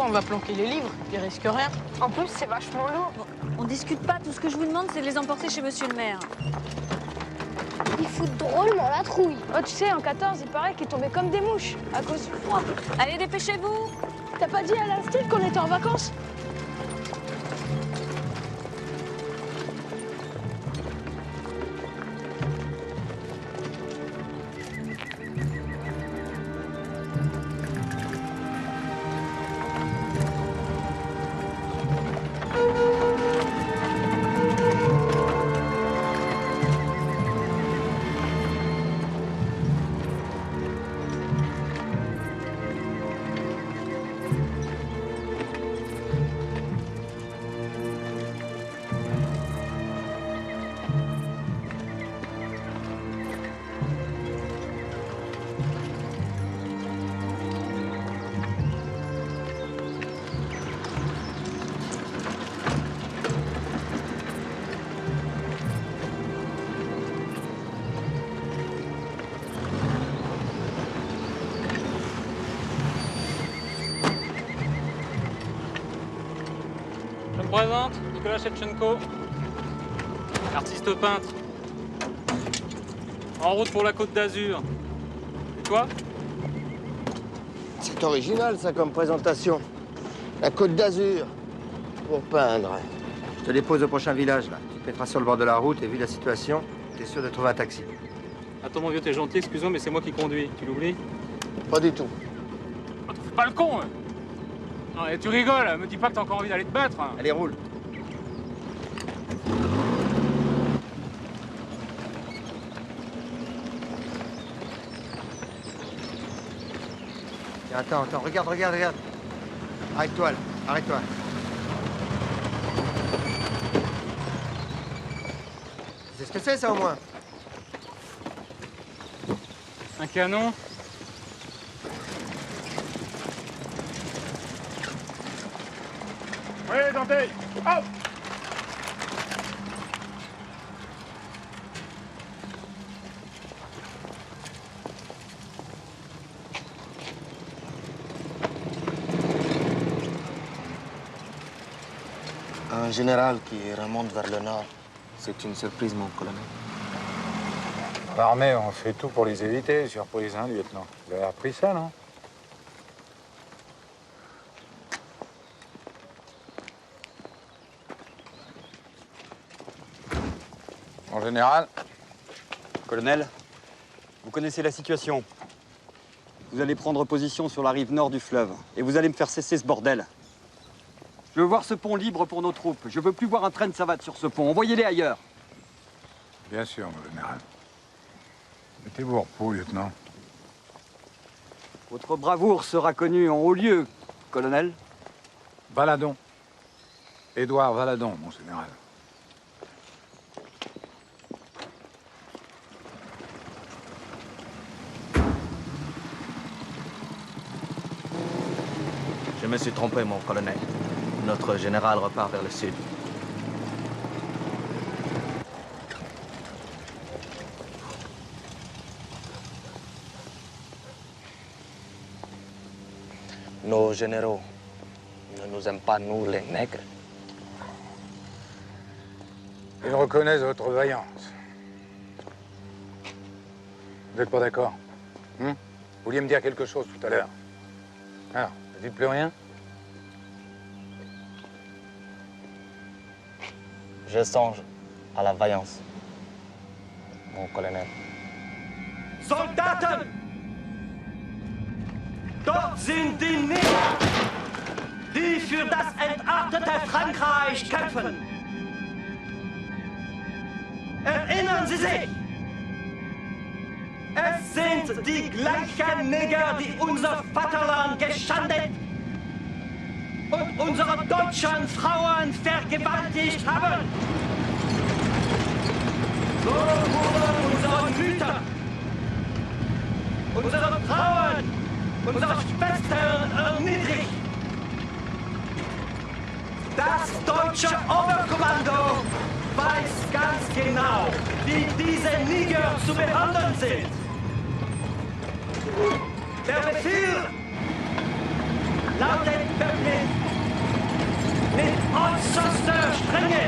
quoi, on va planquer les livres? Ils risquent rien. En plus, c'est vachement lourd. Bon, on discute pas, tout ce que je vous demande, c'est de les emporter chez monsieur le maire. Ils foutent drôlement la trouille. Oh, tu sais, en 14, il paraît qu'ils tombaient comme des mouches à cause du froid. Allez, dépêchez-vous! T'as pas dit à l'Institut qu'on était en vacances? Je me présente, Nicolas Shevchenko, artiste peintre. En route pour la Côte d'Azur. Et toi? C'est original, ça, comme présentation. La Côte d'Azur, pour peindre. Je te dépose au prochain village, là. Tu te mettras sur le bord de la route et vu la situation, t'es sûr de trouver un taxi. Attends, mon vieux, t'es gentil, excuse-moi, mais c'est moi qui conduis. Tu l'oublies? Pas du tout. Oh, tu fais pas le con, hein. Non, et tu rigoles, me dis pas que t'as encore envie d'aller te battre. Hein. Allez, roule. Tiens, attends, regarde. Arrête-toi, là. Arrête-toi. C'est ce que c'est, ça, au moins? Un canon? Oui, Dante! Oh! Un général qui remonte vers le nord. C'est une surprise, mon colonel. L'armée, on fait tout pour les éviter, surprise, hein, lieutenant? Vous avez appris ça, non? En général, Colonel, vous connaissez la situation. Vous allez prendre position sur la rive nord du fleuve et vous allez me faire cesser ce bordel. Je veux voir ce pont libre pour nos troupes. Je veux plus voir un train de savate sur ce pont. Envoyez-les ailleurs. bien sûr, mon général. Mettez-vous au repos, lieutenant. Votre bravoure sera connue en haut lieu, colonel. Valadon. Édouard Valadon, mon général. Je me suis trompé, mon colonel. Notre général repart vers le sud. Nos généraux ne nous aiment pas, nous, les nègres. Ils reconnaissent votre vaillance. Vous n'êtes pas d'accord? Vous vouliez me dire quelque chose tout à l'heure. Alors, ne dites plus rien? Je songe à la vaillance, mon colonel. Soldaten! Dort sind die Neger, die für das entartete Frankreich kämpfen. Erinnern Sie sich! Es sind die gleichen Neger, die unser Vaterland geschändet und unsere deutschen Frauen vergewaltigt haben. So wurden unsere Mütter, unsere Frauen, unsere Schwestern erniedrigt. Das deutsche Oberkommando weiß ganz genau, wie diese Neger zu behandeln sind. Der Befehl lautet wirklich mit äußerster Strenge.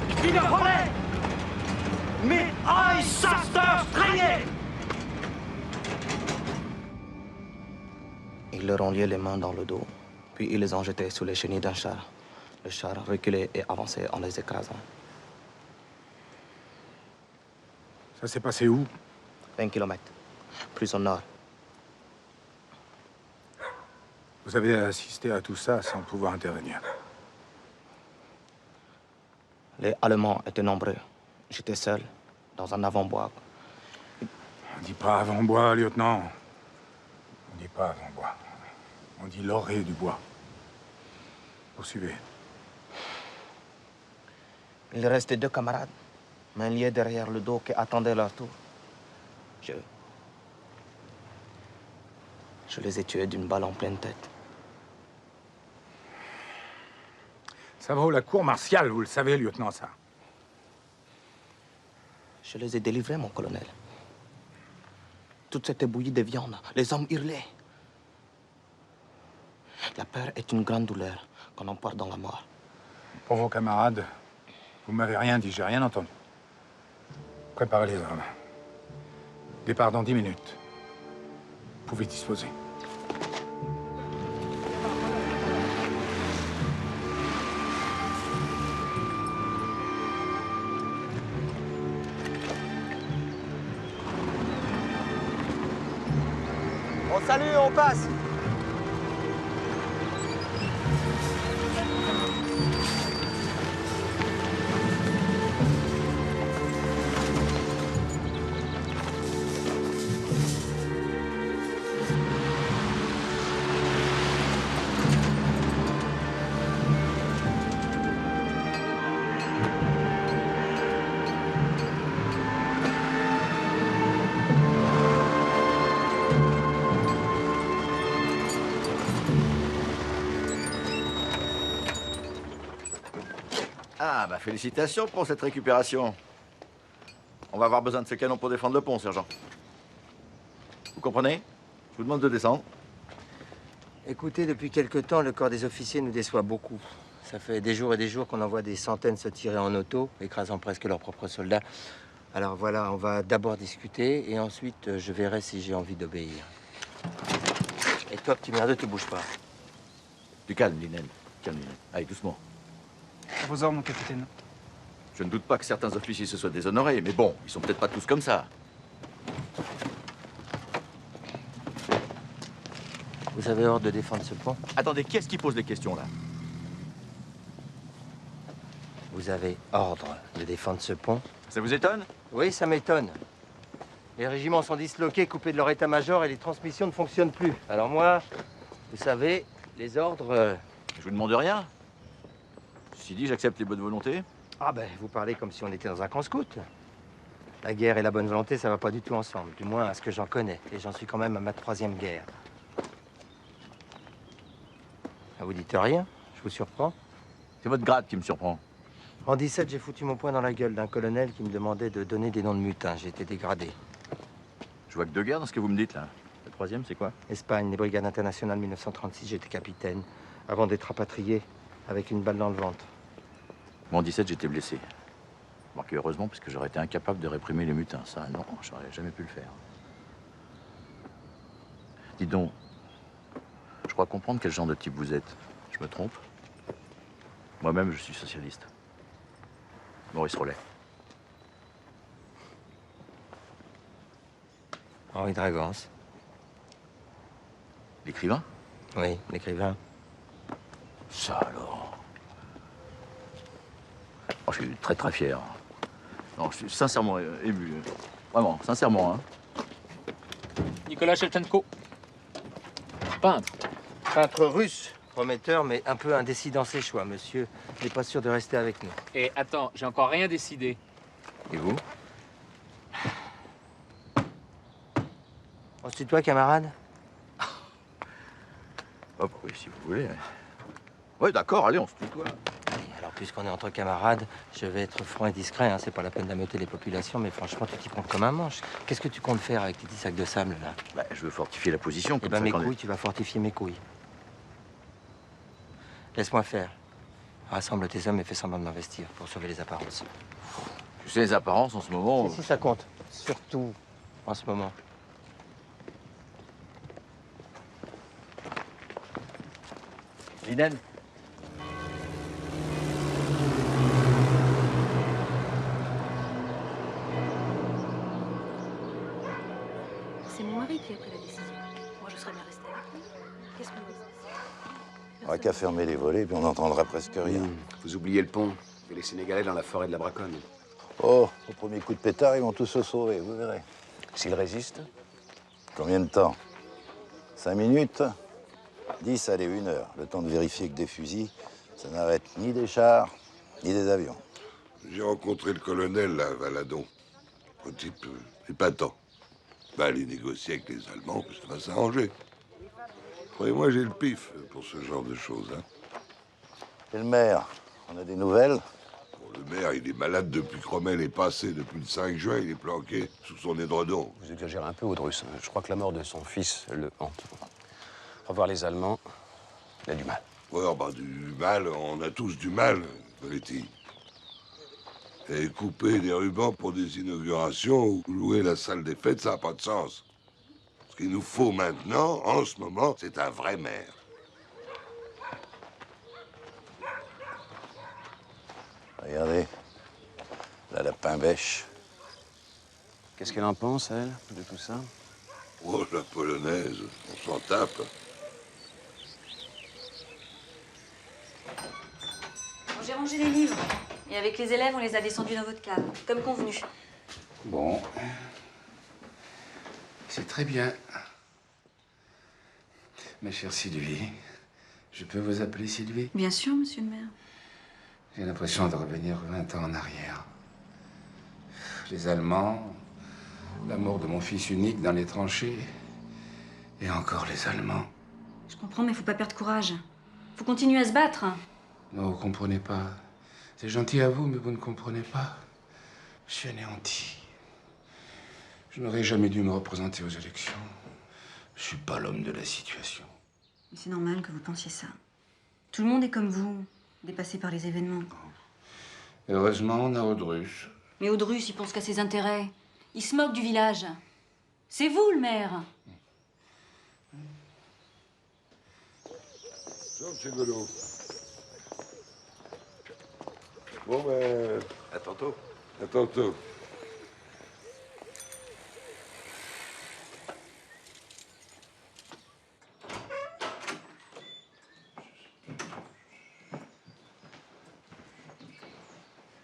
Ich wiederhole, mit äußerster Strenge. Ils leur ont lié les mains dans le dos, puis ils les ont jetés sous les chenilles d'un char. Le char reculait et avançait en les écrasant. Ça s'est passé où? 20 km, plus au nord. Vous avez assisté à tout ça sans pouvoir intervenir. Les Allemands étaient nombreux. J'étais seul, dans un avant-bois. On dit pas avant-bois, lieutenant. On dit pas avant-bois. On dit l'orée du bois. Poursuivez. Il restait 2 camarades, mains liées derrière le dos, qui attendaient leur tour. Je les ai tués d'une balle en pleine tête. Ça vaut la cour martiale, vous le savez, lieutenant, ça. Je les ai délivrés, mon colonel. Toute cette ébouillie de viande, les hommes hurlaient. La peur est une grande douleur qu'on emporte dans la mort. Pour vos camarades, vous m'avez rien dit, j'ai rien entendu. Préparez les armes. Départ dans 10 minutes. Vous pouvez disposer. On salue, on passe. Ah, bah félicitations pour cette récupération. On va avoir besoin de ce canon pour défendre le pont, sergent. Vous comprenez? Je vous demande de descendre. Écoutez, depuis quelque temps, le corps des officiers nous déçoit beaucoup. Ça fait des jours et des jours qu'on en voit des centaines se tirer en auto, écrasant presque leurs propres soldats. Alors voilà, on va d'abord discuter et ensuite je verrai si j'ai envie d'obéir. Et toi, petit merdeux, tu bouges pas. Du calme, Linen. Calme, Linen. Allez, doucement. À vos ordres, mon capitaine. Je ne doute pas que certains officiers se soient déshonorés, mais bon, ils sont peut-être pas tous comme ça. Vous avez ordre de défendre ce pont? Attendez, qui est-ce qui pose des questions, là? Vous avez ordre de défendre ce pont? Ça vous étonne? Oui, ça m'étonne. Les régiments sont disloqués, coupés de leur état-major et les transmissions ne fonctionnent plus. Alors moi, vous savez, les ordres... Je vous demande rien. Ceci dit, j'accepte les bonnes volontés. Ah ben, vous parlez comme si on était dans un camp scout. La guerre et la bonne volonté, ça va pas du tout ensemble. Du moins, à ce que j'en connais. Et j'en suis quand même à ma 3e guerre. Ah, vous dites rien? Je vous surprends? C'est votre grade qui me surprend. En 17, j'ai foutu mon poing dans la gueule d'un colonel qui me demandait de donner des noms de mutins. J'ai été dégradé. Je vois que 2 guerres dans ce que vous me dites, là. La 3e, c'est quoi? Espagne, les brigades internationales 1936, j'étais capitaine. Avant d'être rapatrié avec une balle dans le ventre. Moi, en 17, j'étais blessé. Remarquez, heureusement, parce que j'aurais été incapable de réprimer les mutins. Ça, non, j'aurais jamais pu le faire. Dites donc, je crois comprendre quel genre de type vous êtes. Je me trompe? Moi-même, je suis socialiste. Maurice Rollet. Henri Dragance. L'écrivain? Oui, l'écrivain. Ça alors. Oh, je suis très très fier. Non, je suis sincèrement ému. Vraiment, sincèrement. Hein. Nicolas Shevchenko. Peintre. Peintre russe. Prometteur, mais un peu indécis dans ses choix, monsieur. Il n'est pas sûr de rester avec nous. Et attends, j'ai encore rien décidé. Et vous? On se tutoie, camarade? Oh, oui, si vous voulez. Oui, d'accord, allez, on se tutoie. Alors, puisqu'on est entre camarades, je vais être franc et discret. Hein. C'est pas la peine d'ameuter les populations, mais franchement, tu t'y prends comme un manche. Qu'est-ce que tu comptes faire avec tes 10 sacs de sable, là? Bah, je veux fortifier la position. Eh ben, mes couilles, tu vas fortifier mes couilles. Laisse-moi faire. Rassemble tes hommes et fais semblant de m'investir pour sauver les apparences. Tu sais, les apparences, en ce moment... Si ça compte. Surtout en ce moment. Linen. C'est mon mari qui a pris la décision. Moi, je serais bien restée avec lui. Qu'est-ce que vous dites? On n'a qu'à fermer les volets, puis on n'entendra presque rien. Vous oubliez le pont et les Sénégalais dans la forêt de la Braconne. Oh, au premier coup de pétard, ils vont tous se sauver, vous verrez. S'ils résistent? Combien de temps? 5 minutes? 10, allez, 1 heure. Le temps de vérifier que des fusils, ça n'arrête ni des chars, ni des avions. J'ai rencontré le colonel, là, à Valadon. Un type épatant. Va aller négocier avec les Allemands, puis ça va s'arranger. Croyez-moi, j'ai le pif pour ce genre de choses, hein. Et le maire, on a des nouvelles? Le maire, il est malade depuis que Rommel est passé. Depuis le 5 juin, il est planqué sous son édredon. Vous exagérez un peu, Audrus. Je crois que la mort de son fils le hante. Revoir les Allemands, il a du mal. Ouais, bah, du mal, on a tous du mal, Coletti. Et couper des rubans pour des inaugurations ou louer la salle des fêtes, ça n'a pas de sens. Ce qu'il nous faut maintenant, en ce moment, c'est un vrai maire. Regardez, la lapin bêche. Qu'est-ce qu'elle en pense, elle, de tout ça? Oh, la polonaise, on s'en tape. Bon, j'ai rangé les livres. Et avec les élèves, on les a descendus dans votre cave, comme convenu. Bon. C'est très bien. Ma chère Sylvie, je peux vous appeler Sylvie? Bien sûr, monsieur le maire. J'ai l'impression de revenir 20 ans en arrière. Les Allemands, la mort de mon fils unique dans les tranchées, et encore les Allemands. Je comprends, mais faut pas perdre courage. Faut continuer à se battre. Non, vous comprenez pas. C'est gentil à vous, mais vous ne comprenez pas. Je suis anéanti. Je n'aurais jamais dû me représenter aux élections. Je suis pas l'homme de la situation. Mais c'est normal que vous pensiez ça. Tout le monde est comme vous, dépassé par les événements. Heureusement, on a Audrus. Mais Audrus, il pense qu'à ses intérêts. Il se moque du village. C'est vous, le maire. C'est rigolo. Bon, ben... À tantôt. À tantôt.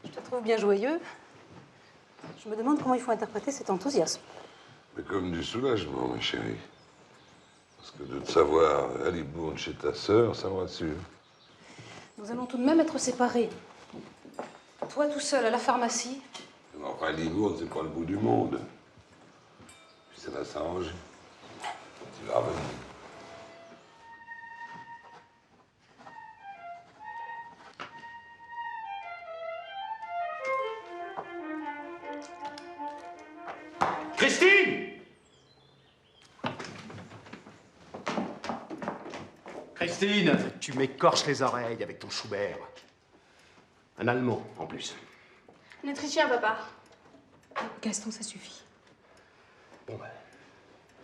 Je te trouve bien joyeux. Je me demande comment il faut interpréter cet enthousiasme. Mais comme du soulagement, ma chérie. Parce que de te savoir à Libourne chez ta sœur, ça me rassure. Nous allons tout de même être séparés. Toi tout seul à la pharmacie. Mais enfin, Libourne, c'est pas le bout du monde. Puis ça va s'arranger. Tu vas revenir. Christine! Christine, tu m'écorches les oreilles avec ton Schubert. Un Allemand, en plus. Un Autrichien, papa. Gaston, ça suffit. Bon, ben,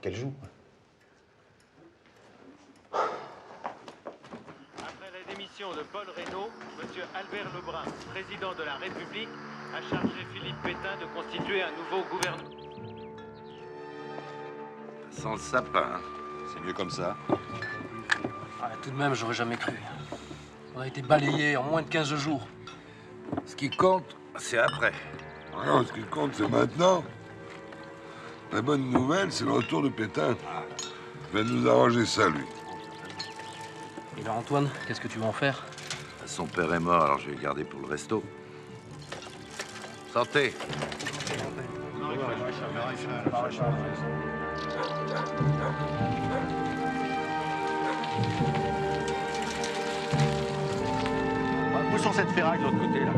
qu'elle joue. Après la démission de Paul Reynaud, M. Albert Lebrun, président de la République, a chargé Philippe Pétain de constituer un nouveau gouvernement. Ça sent le sapin, hein. C'est mieux comme ça. Ah, tout de même, j'aurais jamais cru. On a été balayés en moins de 15 jours. Ce qui compte, c'est après. Non, ce qui compte, c'est maintenant. La bonne nouvelle, c'est le retour de Pétain. Il va nous arranger ça, lui. Et là, Antoine, qu'est-ce que tu vas en faire? Son père est mort, alors je vais le garder pour le resto. Santé. Poussons cette ferraille de l'autre côté, là.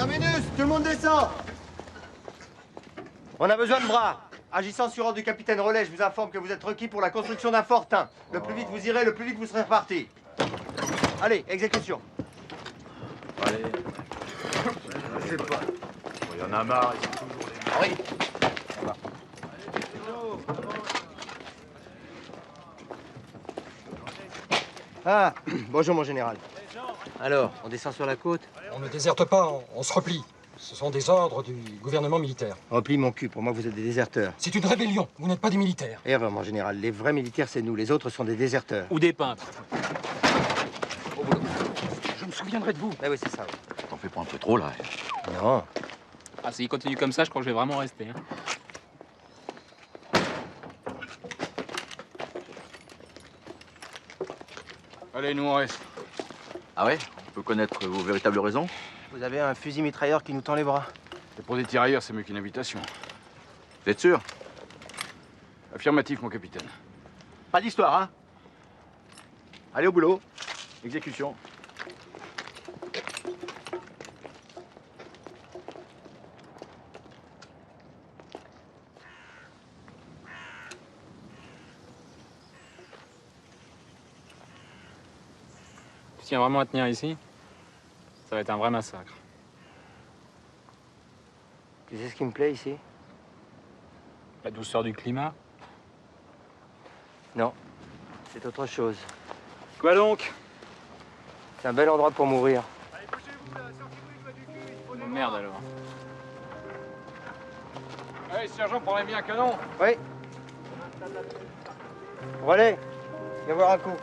Terminus, tout le monde descend. On a besoin de bras. Agissant sur ordre du capitaine Relais, je vous informe que vous êtes requis pour la construction d'un fortin. Le plus vite vous irez, le plus vite vous serez reparti. Allez, exécution. Allez. Je sais pas. Il y en a marre, ils sont toujours les mêmes. Ah, bonjour mon général. Alors, on descend sur la côte? On ne déserte pas, on se replie. Ce sont des ordres du gouvernement militaire. Replie mon cul, pour moi vous êtes des déserteurs. C'est une rébellion, vous n'êtes pas des militaires. Erreur mon général, les vrais militaires c'est nous, les autres sont des déserteurs. Ou des peintres. Je me souviendrai de vous. Ah oui, c'est ça. T'en fais pas un peu trop, là. Non. Ah, s'il continue comme ça, je crois que je vais vraiment rester. Hein. Allez, nous on reste. Ah ouais? On peut connaître vos véritables raisons? Vous avez un fusil mitrailleur qui nous tend les bras. Et pour des tirailleurs, c'est mieux qu'une invitation. Vous êtes sûr? Affirmatif, mon capitaine. Pas d'histoire, hein? Allez au boulot. Exécution. Tu tiens vraiment à tenir ici? Ça va être un vrai massacre. Tu sais ce qui me plaît ici? La douceur du climat? Non, c'est autre chose. Quoi donc? C'est un bel endroit pour mourir. Oh, merde alors. Allez, sergent, prendrait bien un canon. Oui. Relais, viens voir un coup.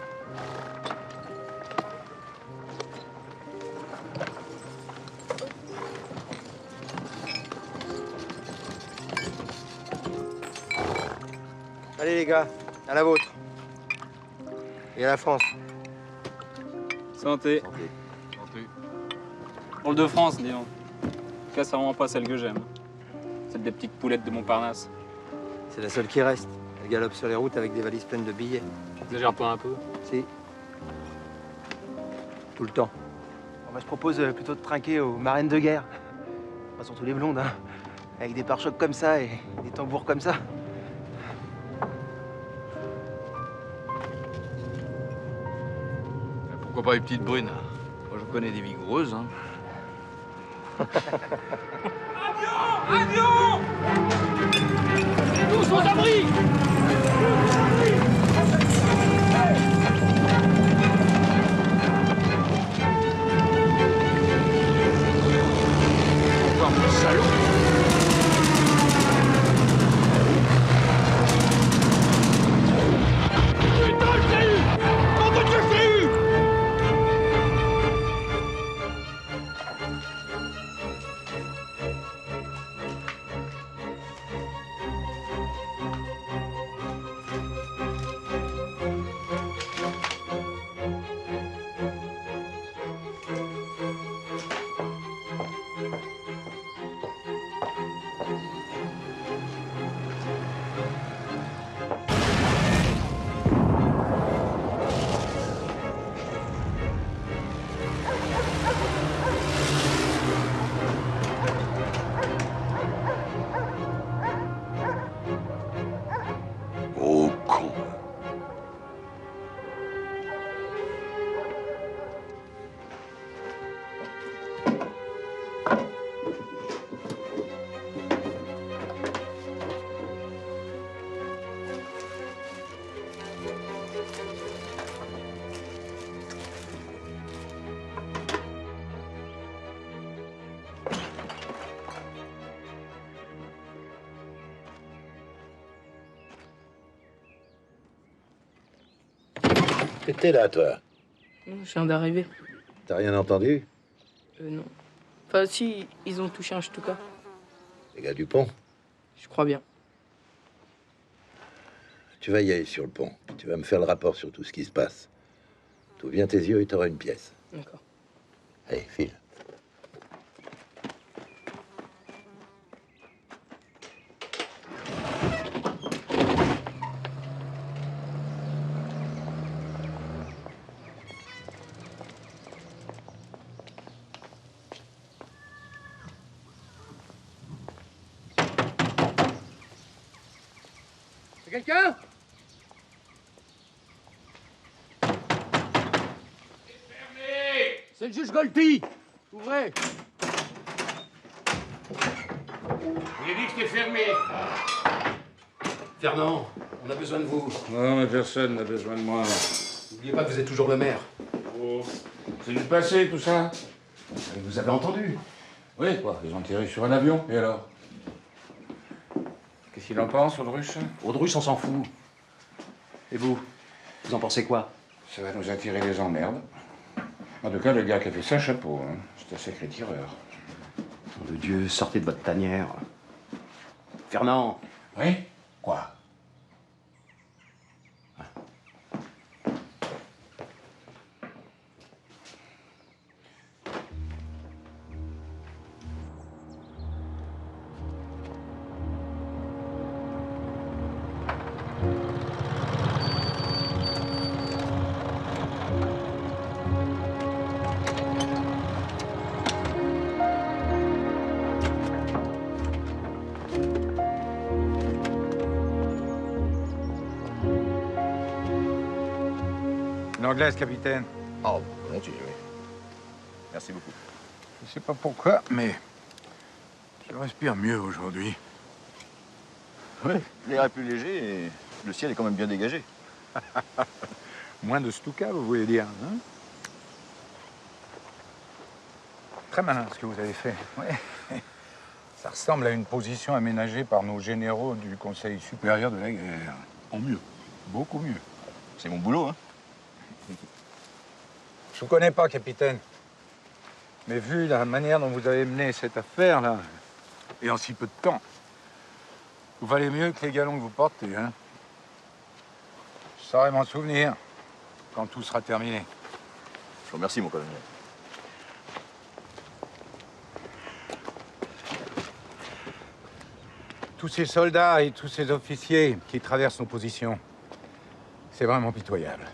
Allez les gars, à la vôtre. Et à la France. Santé. Santé. Pour le de France, dis donc. En tout cas, c'est vraiment pas celle que j'aime. Celle des petites poulettes de Montparnasse. C'est la seule qui reste. Elle galope sur les routes avec des valises pleines de billets. Exagère pas un peu. Si. Tout le temps. Moi, je propose plutôt de trinquer aux marraines de guerre. Pas surtout les blondes, hein. Avec des pare-chocs comme ça et des tambours comme ça. Pourquoi pas les petites brunes? Moi, je connais des vigoureuses, hein. Avion! Tous aux abris! Encore mon salaud! Putain, je l'ai eu! Mon Dieu, je l'ai eu! Oh, con. T'étais là, toi? Je viens d'arriver. T'as rien entendu? Non. Enfin, si, ils ont touché un Stuka. Les gars du pont? Je crois bien. Tu vas y aller sur le pont. Puis tu vas me faire le rapport sur tout ce qui se passe. T'ouvres bien tes yeux et t'auras une pièce. D'accord. Allez, file. quelqu'un? C'est le juge Golty. Ouvrez. J'ai dit que c'était fermé. Fernand, on a besoin de vous. Non, mais personne n'a besoin de moi. N'oubliez pas que vous êtes toujours le maire. Oh, c'est du passé, tout ça. Vous avez entendu? Oui, quoi. Ils ont tiré sur un avion, et alors? Qu'est-ce qu'il en pense, Audruche? Audruche, on s'en fout. Et vous en pensez quoi? Ça va nous attirer des emmerdes. En tout cas, le gars qui a fait ça, chapeau. Hein. C'est un sacré tireur. Nom de Dieu, sortez de votre tanière. Fernand. Oui? Quoi? Une anglaise, capitaine. Oh, volontiers, oui. Merci beaucoup. Je sais pas pourquoi, mais je respire mieux aujourd'hui. Oui, l'air est plus léger et le ciel est quand même bien dégagé. Moins de Stuka, vous voulez dire, hein? Très malin ce que vous avez fait. Ouais. Ça ressemble à une position aménagée par nos généraux du Conseil supérieur de la guerre. En mieux. Beaucoup mieux. C'est mon boulot, hein? Je vous connais pas, capitaine. Mais vu la manière dont vous avez mené cette affaire-là, et en si peu de temps, vous valez mieux que les galons que vous portez, hein? Je saurai m'en souvenir quand tout sera terminé. Je vous remercie, mon colonel. Tous ces soldats et tous ces officiers qui traversent nos positions, c'est vraiment pitoyable.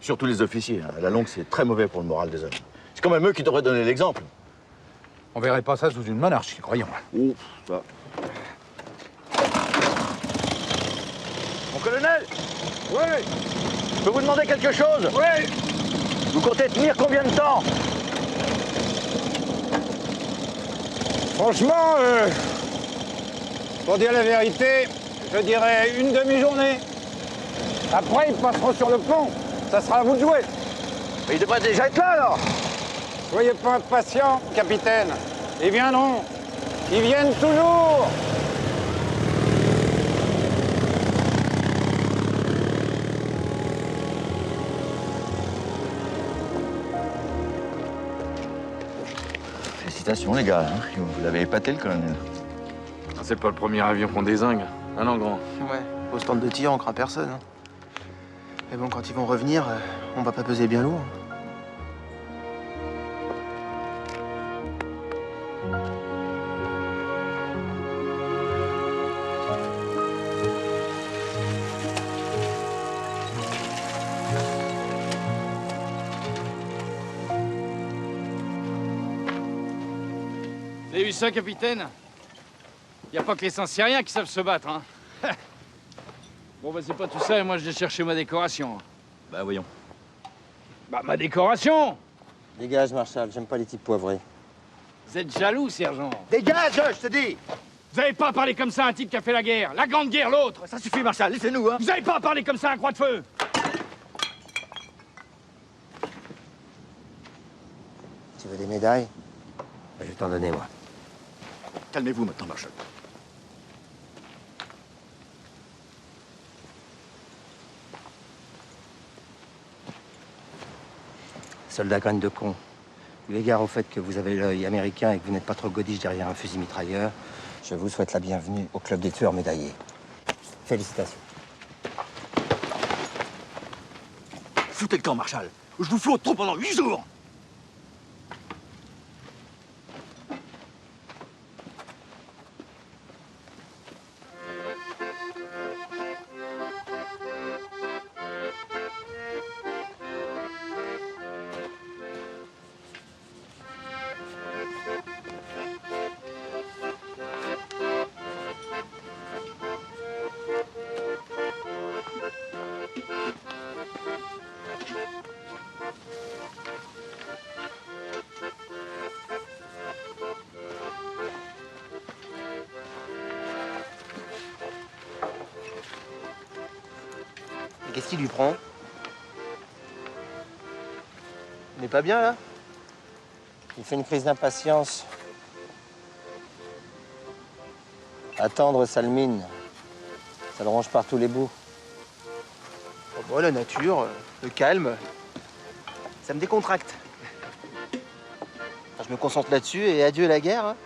Surtout les officiers. Hein. À la longue, c'est très mauvais pour le moral des hommes. C'est quand même eux qui devraient donner l'exemple. On verrait pas ça sous une monarchie, croyons. Oh, ça. Mon colonel! Oui! Je peux vous demander quelque chose? Oui! Vous comptez tenir combien de temps? Franchement, pour dire la vérité, je dirais une demi-journée. Après, ils passeront sur le pont. Ça sera à vous de jouer. Mais ils devraient déjà être là, alors. Soyez pas impatient, capitaine. Ils viendront. Ils viennent toujours. Félicitations, les gars. Hein. Vous l'avez épaté, le colonel. C'est pas le premier avion qu'on dézingue. Un an grand. Ouais, au stand de tir, on craint personne. Hein. Mais bon, quand ils vont revenir, on va pas peser bien lourd. Vous avez vu ça, capitaine? Y a pas que les Saint-Syriens qui savent se battre, hein. Bon, bah, c'est pas tout ça, et moi, je vais chercher ma décoration. Bah, voyons. Bah, ma décoration! Dégage, Marshal, j'aime pas les types poivrés. Vous êtes jaloux, sergent. Dégage, je te dis! Vous avez pas parlé comme ça à un type qui a fait la guerre. La grande guerre, l'autre. Ça suffit, Marshal, laissez-nous, hein! Vous avez pas parlé comme ça à un croix de feu. Tu veux des médailles? Je vais t'en donner, moi. Calmez-vous maintenant, Marshal. Soldat graine de con. Eu égard au fait que vous avez l'œil américain et que vous n'êtes pas trop godiche derrière un fusil mitrailleur, je vous souhaite la bienvenue au club des tueurs médaillés. Félicitations. Foutez le camp, Marshal. Je vous flotte trop pendant 8 jours. Qu'est-ce qui lui prend? Il n'est pas bien, là? Il fait une crise d'impatience. Attendre, ça le mine. Ça le ronge par tous les bouts. Oh, bon, la nature, le calme, ça me décontracte. Enfin, je me concentre là-dessus et adieu la guerre. Hein.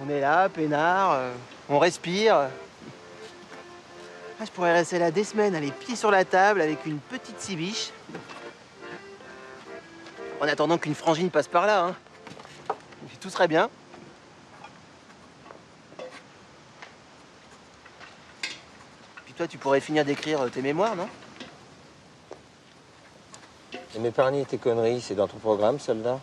On est là, peinard, on respire. Ah, je pourrais rester là des semaines, les pieds sur la table, avec une petite cibiche. En attendant qu'une frangine passe par là. Hein. Et tout serait bien. Puis toi, tu pourrais finir d'écrire tes mémoires, non? Et m'épargner tes conneries, c'est dans ton programme, soldat?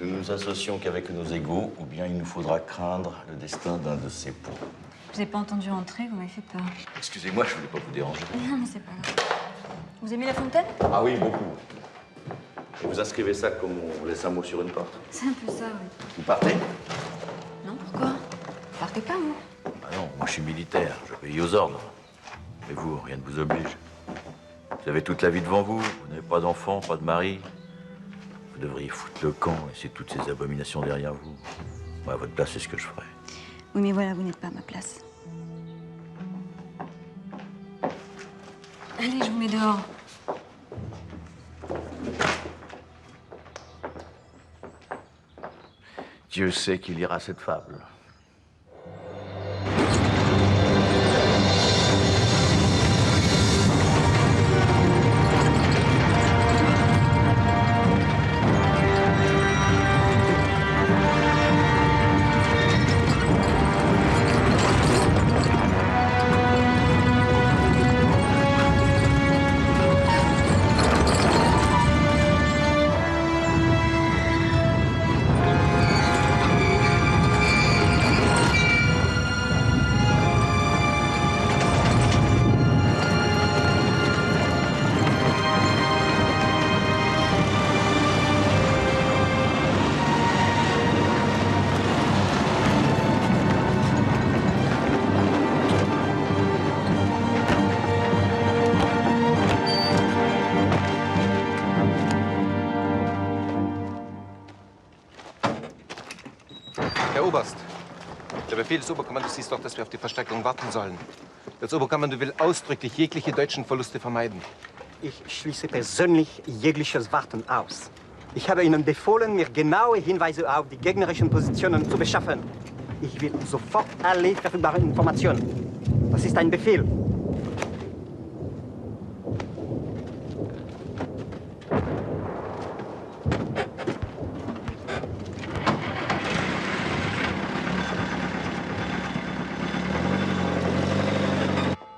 Nous ne nous associons qu'avec nos égaux, ou bien il nous faudra craindre le destin d'un de ces poux. Je vous ai pas entendu entrer, vous m'avez fait peur. Excusez-moi, je voulais pas vous déranger. Non, mais c'est pas grave. Vous aimez La Fontaine? Ah oui, beaucoup. Et vous inscrivez ça comme on laisse un mot sur une porte? C'est un peu ça, oui. Vous partez? Non, pourquoi? Partez pas, vous. Ah non, moi je suis militaire, je obéis aux ordres. Mais vous, rien ne vous oblige. Vous avez toute la vie devant vous, vous n'avez pas d'enfant, pas de mari. Vous devriez foutre le camp, laisser toutes ces abominations derrière vous. Moi, à votre place, c'est ce que je ferais. Oui, mais voilà, vous n'êtes pas à ma place. Allez, je vous mets dehors. Dieu sait qu'il lira cette fable. Herr Oberst, der Befehl des Oberkommandos hieß doch, dass wir auf die Verstärkung warten sollen. Das Oberkommando will ausdrücklich jegliche deutschen Verluste vermeiden. Ich schließe persönlich jegliches Warten aus. Ich habe Ihnen befohlen, mir genaue Hinweise auf die gegnerischen Positionen zu beschaffen. Ich will sofort alle verfügbaren Informationen. Das ist ein Befehl.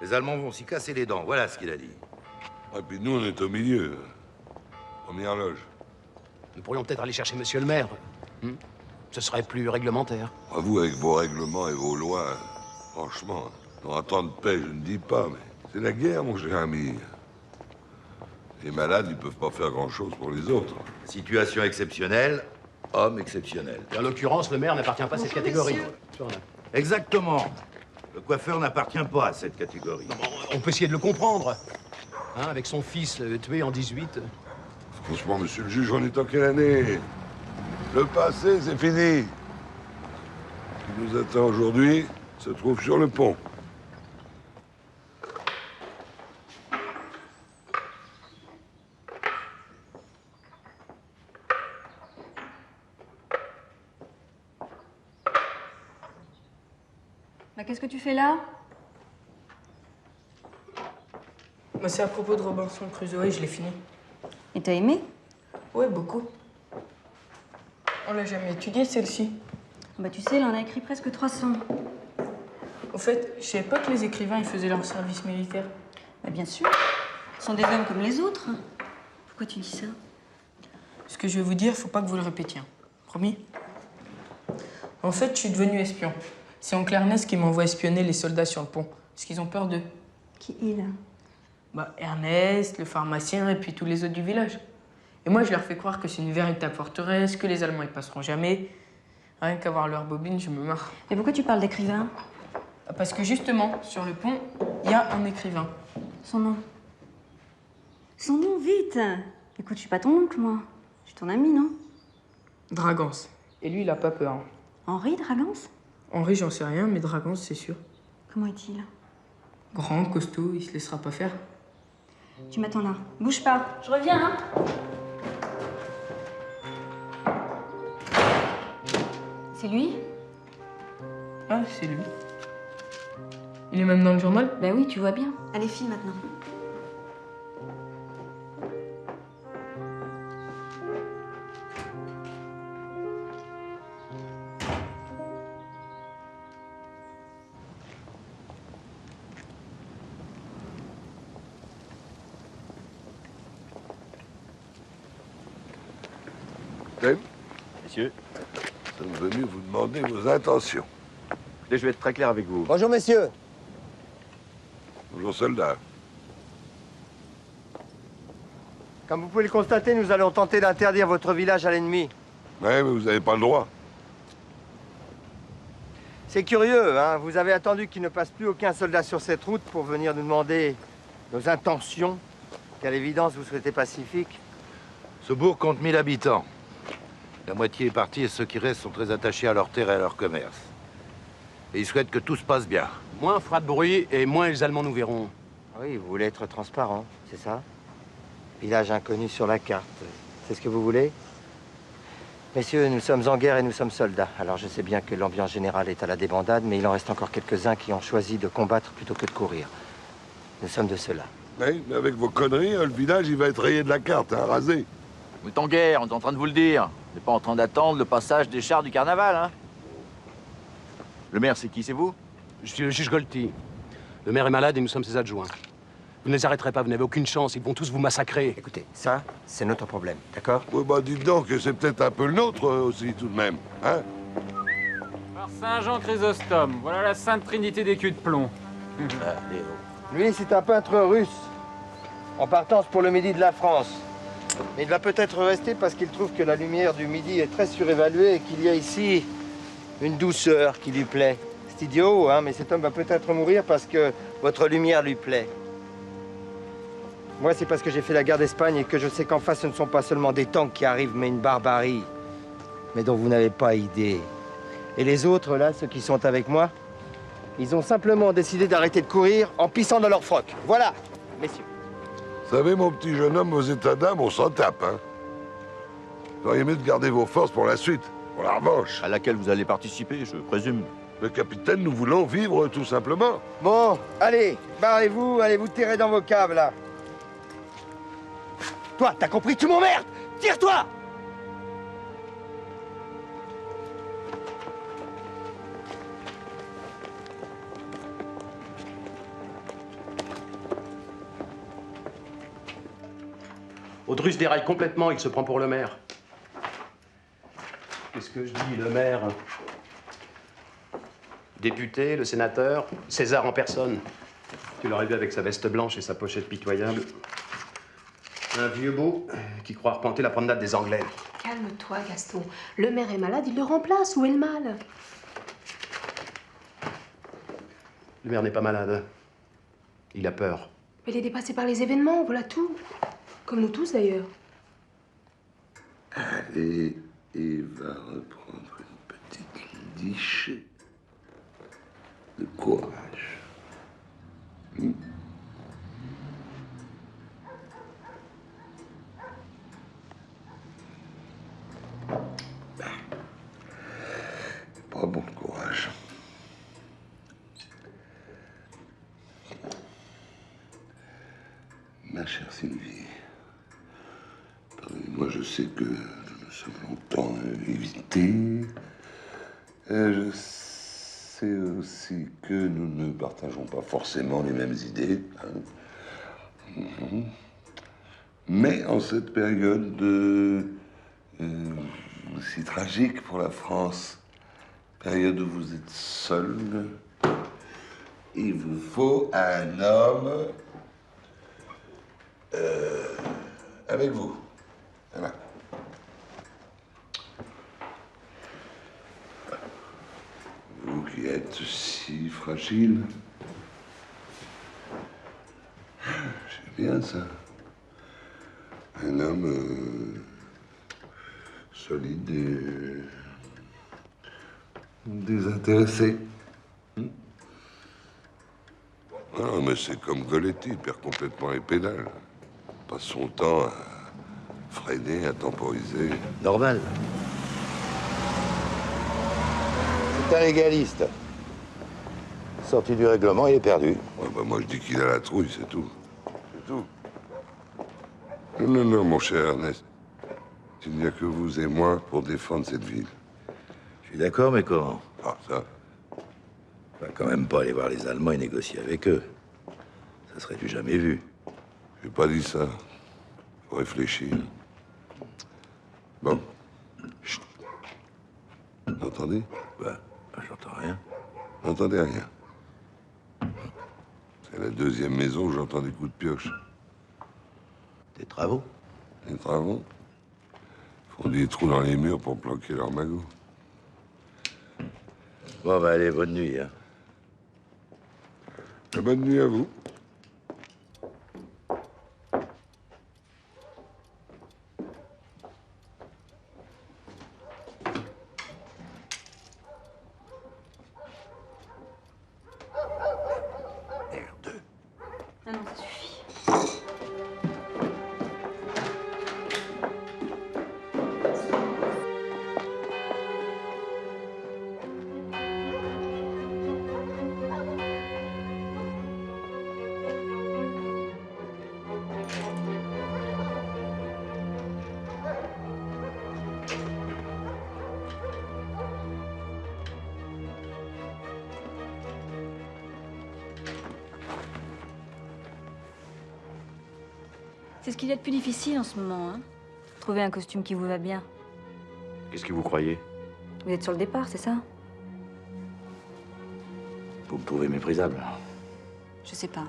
Les Allemands vont s'y casser les dents, voilà ce qu'il a dit. Et puis nous, on est au milieu. Première loge. Nous pourrions peut-être aller chercher monsieur le maire. Ce serait plus réglementaire. À vous, avec vos règlements et vos lois, franchement, dans un temps de paix, je ne dis pas, mais c'est la guerre, mon cher ami. Les malades, ils peuvent pas faire grand-chose pour les autres. Situation exceptionnelle, homme exceptionnel. Et en l'occurrence, le maire n'appartient pas à cette catégorie. Exactement. Le coiffeur n'appartient pas à cette catégorie. On peut essayer de le comprendre. Hein, avec son fils tué en 18. Franchement, monsieur le juge, on est en quelle année? Le passé, c'est fini. Ce qui nous attend aujourd'hui se trouve sur le pont. Bah, qu'est-ce que tu fais là? Bah, c'est à propos de Robinson Crusoe, je l'ai fini. Et t'as aimé? Ouais, beaucoup. On l'a jamais étudiée, celle-ci. Bah, tu sais, il en a écrit presque 300. Au fait, je savais pas que les écrivains, ils faisaient leur service militaire. Bah, bien sûr. Ce sont des hommes comme les autres. Pourquoi tu dis ça? Ce que je vais vous dire, faut pas que vous le répétiez. Hein. Promis? En fait, je suis devenu espion. C'est Oncle Ernest qui m'envoie espionner les soldats sur le pont. Parce qu'ils ont peur d'eux. Qui il? Bah, Ernest, le pharmacien et puis tous les autres du village. Et moi, je leur fais croire que c'est une véritable forteresse, que les Allemands y passeront jamais. Rien qu'à voir leur bobine, je me marre. Et pourquoi tu parles d'écrivain? Parce que justement, sur le pont, il y a un écrivain. Son nom? Son nom, vite! Écoute, je suis pas ton oncle, moi. Je suis ton ami, non? Dragance. Et lui, il a pas peur. Henri Dragance? Henri, j'en sais rien, mais Dragance, c'est sûr. Comment est-il? Grand, costaud, il se laissera pas faire. Tu m'attends là. Bouge pas. Je reviens, hein? C'est lui? Ah, c'est lui. Il est même dans le journal? Ben oui, tu vois bien. Allez, file maintenant. Messieurs, Nous sommes venus vous demander vos intentions. je vais être très clair avec vous. Bonjour, messieurs. Bonjour, soldats. Comme vous pouvez le constater, nous allons tenter d'interdire votre village à l'ennemi. Ouais, mais vous n'avez pas le droit. C'est curieux, hein. Vous avez attendu qu'il ne passe plus aucun soldat sur cette route pour venir nous demander nos intentions, qu'à l'évidence, vous souhaitez pacifique. Ce bourg compte 1000 habitants. La moitié est partie et ceux qui restent sont très attachés à leur terre et à leur commerce. Et ils souhaitent que tout se passe bien. Moins on fera de bruit et moins les Allemands nous verront. Oui, vous voulez être transparent, c'est ça? Village inconnu sur la carte. C'est ce que vous voulez? Messieurs, nous sommes en guerre et nous sommes soldats. Alors je sais bien que l'ambiance générale est à la débandade, mais il en reste encore quelques-uns qui ont choisi de combattre plutôt que de courir. Nous sommes de ceux-là. Oui, mais avec vos conneries, le village, il va être rayé de la carte, hein, rasé. On est en guerre, on est en train de vous le dire. On n'est pas en train d'attendre le passage des chars du carnaval, hein. Le maire, c'est qui? C'est vous? Je suis le juge Golty. Le maire est malade et nous sommes ses adjoints. Vous ne les arrêterez pas, vous n'avez aucune chance, ils vont tous vous massacrer. Écoutez, ça, c'est notre problème, d'accord? Oui, bah dites donc que c'est peut-être un peu le nôtre aussi, tout de même, hein? Par Saint-Jean Chrysostome, voilà la sainte trinité des culs de plomb. Lui, c'est un peintre russe, en partance pour le midi de la France. Mais il va peut-être rester parce qu'il trouve que la lumière du midi est très surévaluée et qu'il y a ici une douceur qui lui plaît. C'est idiot, hein, mais cet homme va peut-être mourir parce que votre lumière lui plaît. Moi, c'est parce que j'ai fait la guerre d'Espagne et que je sais qu'en face, ce ne sont pas seulement des tanks qui arrivent, mais une barbarie, mais dont vous n'avez pas idée. Et les autres, là, ceux qui sont avec moi, ils ont simplement décidé d'arrêter de courir en pissant dans leur froc. Voilà, messieurs. Vous savez, mon petit jeune homme, aux états d'âme, on s'en tape, hein? Vous auriez mieux de garder vos forces pour la suite, pour la revanche. À laquelle vous allez participer, je présume. Le capitaine, nous voulons vivre, tout simplement. Bon, allez, barrez-vous, allez vous terrer dans vos caves, là. Toi, t'as compris, tu m'emmerdes! Tire-toi! Audrus déraille complètement, il se prend pour le maire. Qu'est-ce que je dis, le maire? Député, le sénateur, César en personne. Tu l'aurais vu avec sa veste blanche et sa pochette pitoyable. Un vieux beau qui croit arpenter la promenade des Anglais. Calme-toi, Gaston. Le maire est malade, il le remplace. Où est le mal? Le maire n'est pas malade. Il a peur. Il est dépassé par les événements, voilà tout. Comme nous tous, d'ailleurs. Allez, il va reprendre une petite lichée de courage. Pas bon courage. Ma chère Sylvie, pardonnez-moi, je sais que nous sommes longtemps évités. Je sais aussi que nous ne partageons pas forcément les mêmes idées. Hein. Mais en cette période aussi tragique pour la France, période où vous êtes seul, Il vous faut un homme avec vous. Voilà. Vous qui êtes si fragile. C'est bien ça. Un homme solide et désintéressé. Non, mais c'est comme Goletti, il perd complètement les pédales. Il passe son temps à freiner, à temporiser. Normal. C'est un légaliste. Sorti du règlement, il est perdu. Ouais, bah moi je dis qu'il a la trouille, c'est tout. C'est tout. Non, non, mon cher Ernest. Il n'y a que vous et moi pour défendre cette ville. Je suis d'accord, mais comment? Ah, ça. On va quand même pas aller voir les Allemands et négocier avec eux. Ça serait du jamais vu. J'ai pas dit ça. Faut réfléchir. Bon. Chut. Vous entendez? Bah, j'entends rien. Vous n'entendez rien. C'est la deuxième maison où j'entends des coups de pioche. Des travaux? Des travaux? Ils font des trous dans les murs pour planquer leurs magots. Bon, bah allez, bonne nuit, hein. Bonne nuit à vous. Ah non, ça suffit. C'est ce qu'il y a de plus difficile en ce moment, hein. Trouver un costume qui vous va bien. Qu'est-ce que vous croyez? Vous êtes sur le départ, c'est ça? Vous me trouvez méprisable. Je sais pas.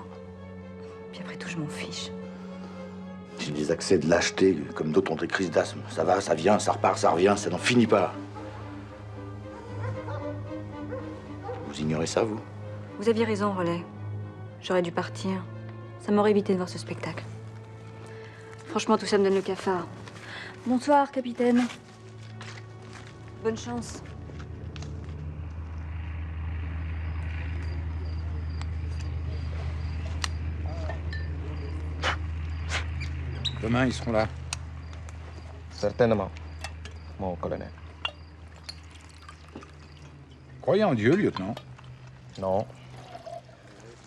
Puis après tout, je m'en fiche. J'ai des accès de lâcheté, comme d'autres ont des crises d'asthme. Ça va, ça vient, ça repart, ça revient, ça n'en finit pas. Vous ignorez ça, vous? Vous aviez raison, Relais. J'aurais dû partir. Ça m'aurait évité de voir ce spectacle. Franchement, tout ça me donne le cafard. Bonsoir, capitaine. Bonne chance. Demain, ils seront là. Certainement, mon colonel. Croyez en Dieu, lieutenant? Non.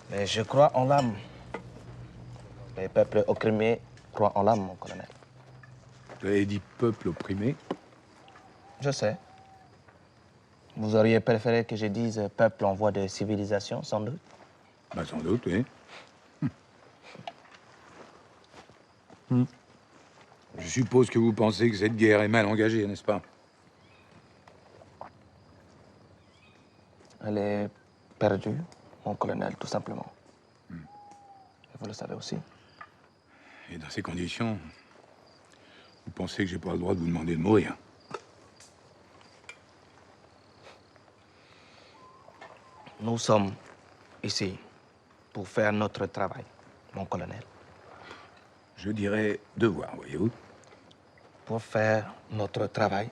Mais je crois en l'âme. Les peuples opprimés croient en l'âme, mon colonel. Vous avez dit peuple opprimé? Je sais. Vous auriez préféré que je dise peuple en voie de civilisation, sans doute? Bah, sans doute, oui. Je suppose que vous pensez que cette guerre est mal engagée, n'est-ce pas? Elle est perdue, mon colonel, tout simplement. Et vous le savez aussi. Et dans ces conditions, vous pensez que j'ai pas le droit de vous demander de mourir? Nous sommes ici pour faire notre travail, mon colonel. Je dirais devoir, voyez-vous. Pour faire notre travail.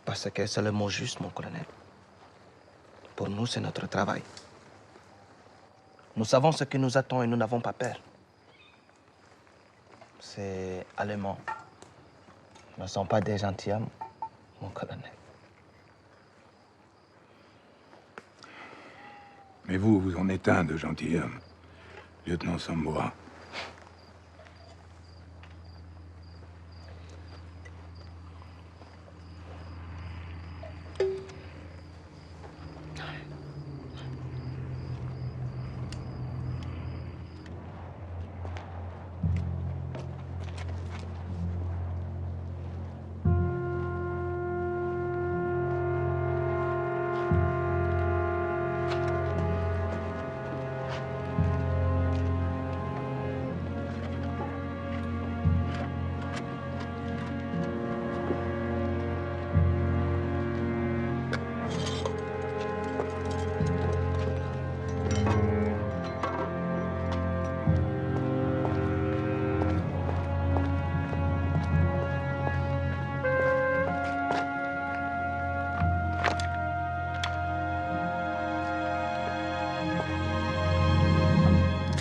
Parce que c'est le mot juste, mon colonel. Pour nous, c'est notre travail. Nous savons ce qui nous attend et nous n'avons pas peur. Ces Allemands ne sont pas des gentilshommes, mon colonel. Mais vous, vous en êtes un de gentilhomme, lieutenant Sambora.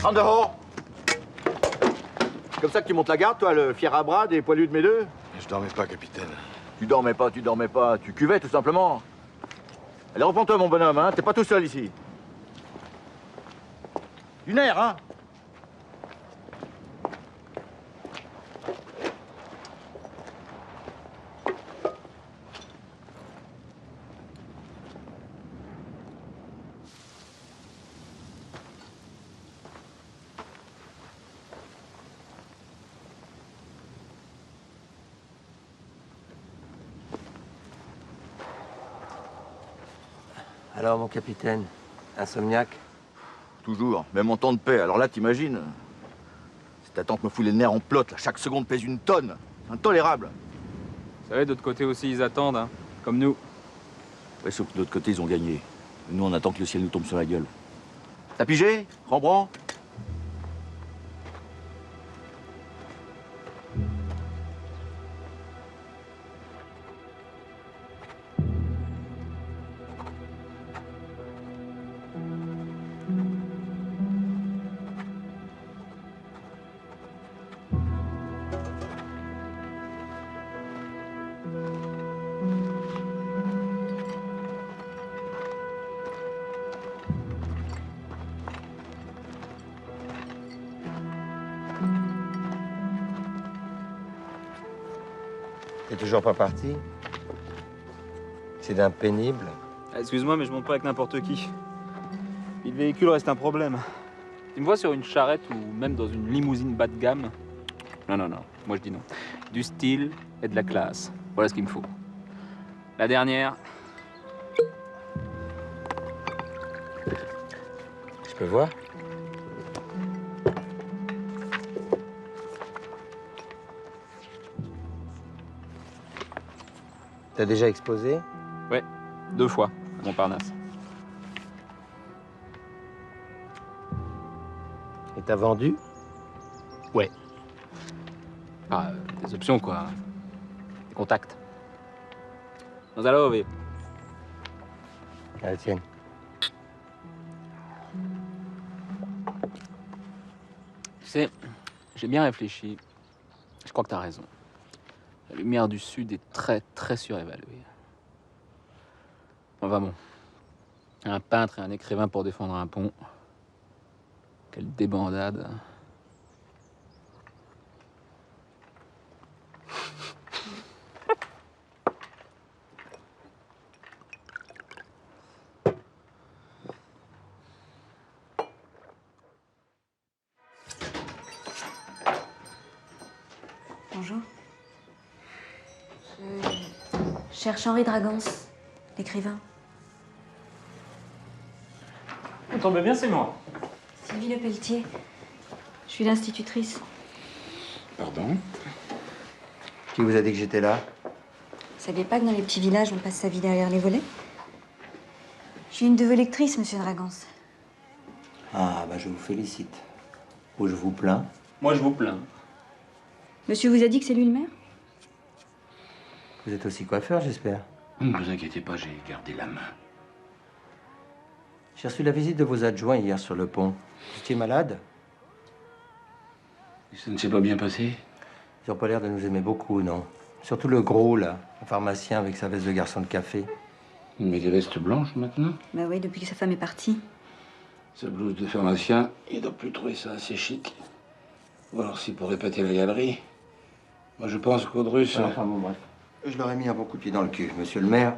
En dehors! C'est comme ça que tu montes la garde, toi, le fier à bras des poilus de mes deux? Je dormais pas, capitaine. Tu dormais pas, tu cuvais tout simplement. Allez, reprends-toi, mon bonhomme, hein, t'es pas tout seul ici. Du nerf, hein? Alors, mon capitaine, insomniaque? Toujours, même en temps de paix. Alors là, t'imagines? Cette attente me fout les nerfs en plot, là. Chaque seconde pèse une tonne. Intolérable. Vous savez, d'autre côté aussi, ils attendent, hein, comme nous. Ouais, sauf que de l'autre côté, ils ont gagné. Nous, on attend que le ciel nous tombe sur la gueule. T'as pigé, Rembrandt? T'es toujours pas parti? C'est d'un pénible. Ah, excuse-moi, mais je monte pas avec n'importe qui. Puis le véhicule reste un problème. Tu me vois sur une charrette ou même dans une limousine bas de gamme? Non, non, non. Moi, je dis non. Du style et de la classe. Voilà ce qu'il me faut. La dernière. Je peux voir? T'as déjà exposé? Ouais, 2 fois, à Montparnasse. Et t'as vendu? Ouais. Ah, des options, quoi. Des contacts. Nos allove. Allez, tiens. Tu sais, j'ai bien réfléchi. Je crois que t'as raison. La lumière du Sud est très, très surévaluée. Enfin bon. Un peintre et un écrivain pour défendre un pont. Quelle débandade. Bonjour. Je cherche Henri Dragance, l'écrivain. Vous tombez bien, c'est moi. Sylvie Lepelletier. Je suis l'institutrice. Pardon? Qui vous a dit que j'étais là? Vous saviez pas que dans les petits villages, on passe sa vie derrière les volets? Je suis une de vos lectrices, monsieur Dragance. Ah, bah je vous félicite. Ou je vous plains. Moi, je vous plains. Monsieur vous a dit que c'est lui le maire? Vous êtes aussi coiffeur, j'espère? Ne vous inquiétez pas, j'ai gardé la main. J'ai reçu la visite de vos adjoints hier sur le pont. Vous étiez malade? Ça ne s'est pas bien passé? Ils n'ont pas l'air de nous aimer beaucoup, non. Surtout le gros, là, le pharmacien avec sa veste de garçon de café. Il met des vestes blanches maintenant? Bah oui, depuis que sa femme est partie. Sa blouse de pharmacien, il doit plus trouver ça assez chic. Ou alors si pour répéter la galerie. Moi je pense qu'Audrus... Enfin bon, bref. Je leur ai mis un bon coup de pied dans le cul, monsieur le maire.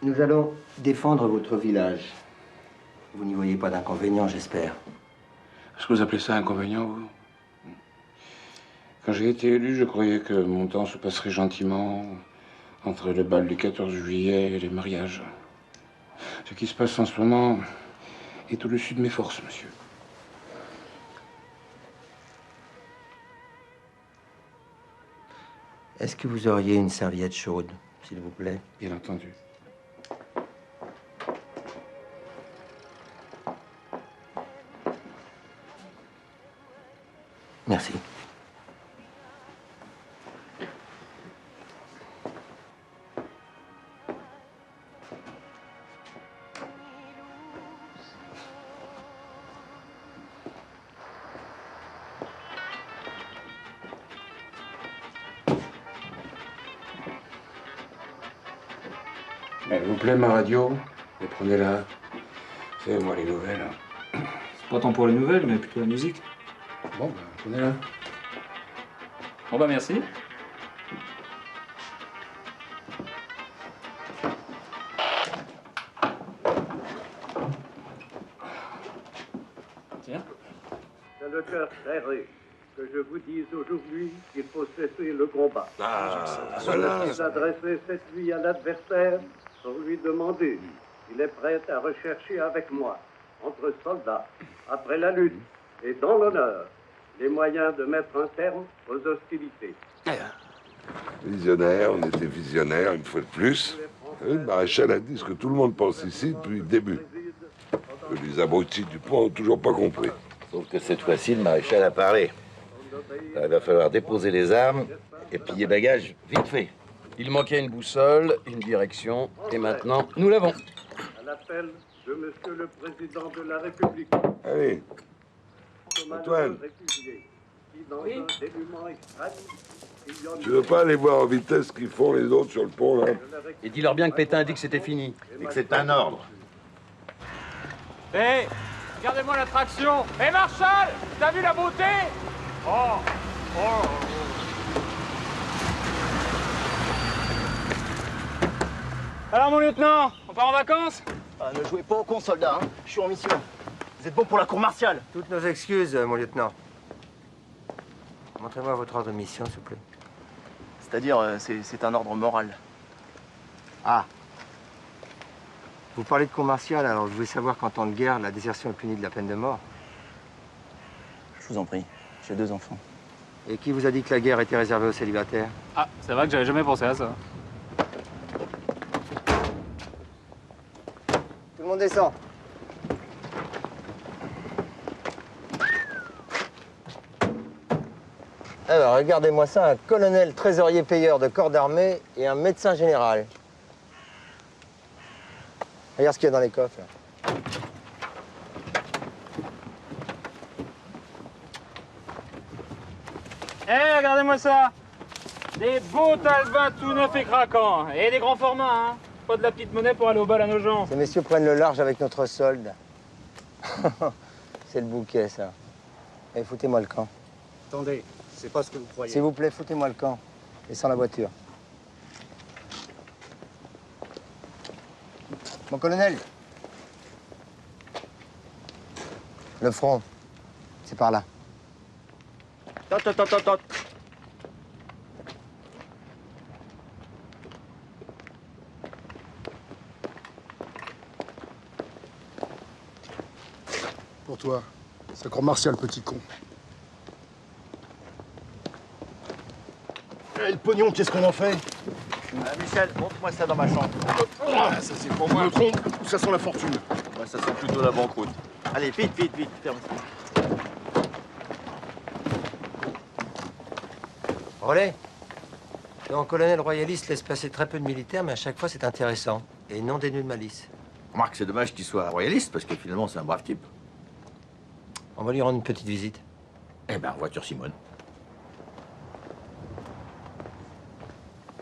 Nous allons défendre votre village. Vous n'y voyez pas d'inconvénient, j'espère. Est-ce que vous appelez ça inconvénient, vous? Quand j'ai été élu, je croyais que mon temps se passerait gentiment entre le bal du 14 juillet et les mariages. Ce qui se passe en ce moment est au-dessus de mes forces, monsieur. Est-ce que vous auriez une serviette chaude, s'il vous plaît? Bien entendu. Merci. Elle vous plaît, ma radio? Et prenez-la. C'est moi les nouvelles. C'est pas tant pour les nouvelles, mais plutôt la musique. Bon, ben, prenez-la. Bon bah merci. Tiens. C'est le cœur serré que je vous dise aujourd'hui qu'il faut cesser le combat. Je me suis adressé cette nuit à l'adversaire pour lui demander s'il est prêt à rechercher avec moi, entre soldats, après la lutte et dans l'honneur, les moyens de mettre un terme aux hostilités. Visionnaire, on était visionnaire une fois de plus. Le maréchal a dit ce que tout le monde pense ici depuis le début. Que les abrutis du pont n'ont toujours pas compris. Sauf que cette fois-ci, le maréchal a parlé. Il va falloir déposer les armes et plier bagages vite fait. Il manquait une boussole, une direction, et maintenant, nous l'avons. À l'appel de Monsieur le Président de la République. Allez, Antoine, Oui. tu veux pas aller voir en vitesse ce qu'ils font les autres sur le pont, là? Et dis-leur bien que Pétain a dit que c'était fini. Et que c'est un ordre. Hé, regardez-moi la traction. Hé, Marshall, t'as vu la beauté? Oh, oh. Alors, mon lieutenant, on part en vacances? Ne jouez pas au con, soldat, hein. Je suis en mission. Vous êtes bon pour la cour martiale. Toutes nos excuses, mon lieutenant. Montrez-moi votre ordre de mission, s'il vous plaît. C'est-à-dire, c'est un ordre moral. Ah. Vous parlez de cour martiale, alors je voulais savoir qu'en temps de guerre, la désertion est punie de la peine de mort. Je vous en prie, j'ai 2 enfants. Et qui vous a dit que la guerre était réservée aux célibataires? Ah, c'est vrai que j'avais jamais pensé à ça. Tout le monde descend. Alors, regardez-moi ça, un colonel trésorier payeur de corps d'armée et un médecin général. Regarde ce qu'il y a dans les coffres, là. Hé, regardez-moi ça. Des beaux talbins tout neufs et craquants. Et des grands formats, hein. Pas de la petite monnaie pour aller au bal à nos gens. Ces messieurs prennent le large avec notre solde. C'est le bouquet, ça. Et foutez-moi le camp. Attendez, c'est pas ce que vous croyez. S'il vous plaît, foutez-moi le camp. Et sans la voiture. Mon colonel. Le front. C'est par là. Tot. Pour toi, ça court martial, petit con. Et le pognon, qu'est-ce qu'on en fait? Michel, montre-moi ça dans ma chambre. Ah, ça c'est pour moi. Je me trompe ou ça sent la fortune? Bah, ça sent plutôt la banqueroute. Allez, vite, ferme ça. Relais. Le colonel royaliste laisse passer très peu de militaires, mais à chaque fois c'est intéressant. Et non dénué de malice. Remarque, c'est dommage qu'il soit royaliste, parce que finalement, c'est un brave type. On va lui rendre une petite visite. Eh ben, voiture Simone.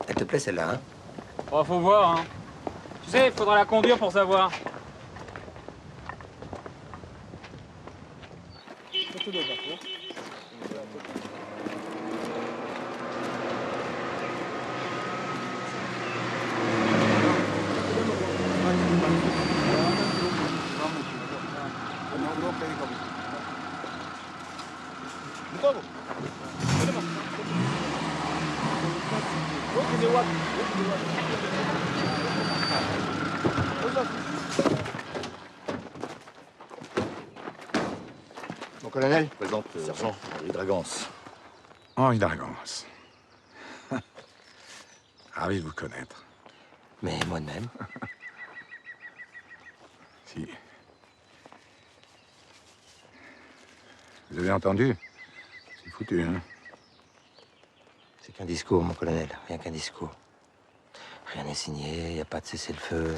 Elle te plaît celle-là, hein? Oh, faut voir, hein. Tu sais, il faudra la conduire pour savoir. Mon colonel? Je présente sergent Henri Dragance. Henri Dragance. Ravi de vous connaître. Mais moi de même. Si. Vous avez entendu? C'est foutu, hein? C'est qu'un discours, mon colonel, rien qu'un discours. Rien n'est signé, il n'y a pas de cessez-le-feu.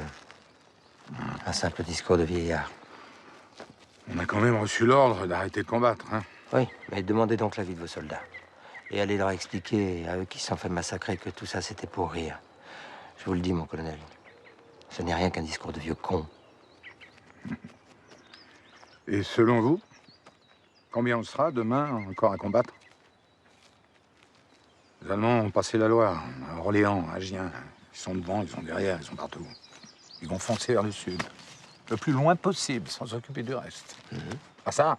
Un simple discours de vieillard. On a quand même reçu l'ordre d'arrêter de combattre, hein? Oui, mais demandez donc l'avis de vos soldats. Et allez leur expliquer, à eux qui s'en fait massacrer, que tout ça, c'était pour rire. Je vous le dis, mon colonel. Ce n'est rien qu'un discours de vieux con. Et selon vous, combien on sera demain encore à combattre? Les Allemands ont passé la Loire, à Orléans, à Gien. Ils sont devant, ils sont derrière, ils sont partout. Ils vont foncer vers le sud, le plus loin possible, sans s'occuper du reste. Ah ça,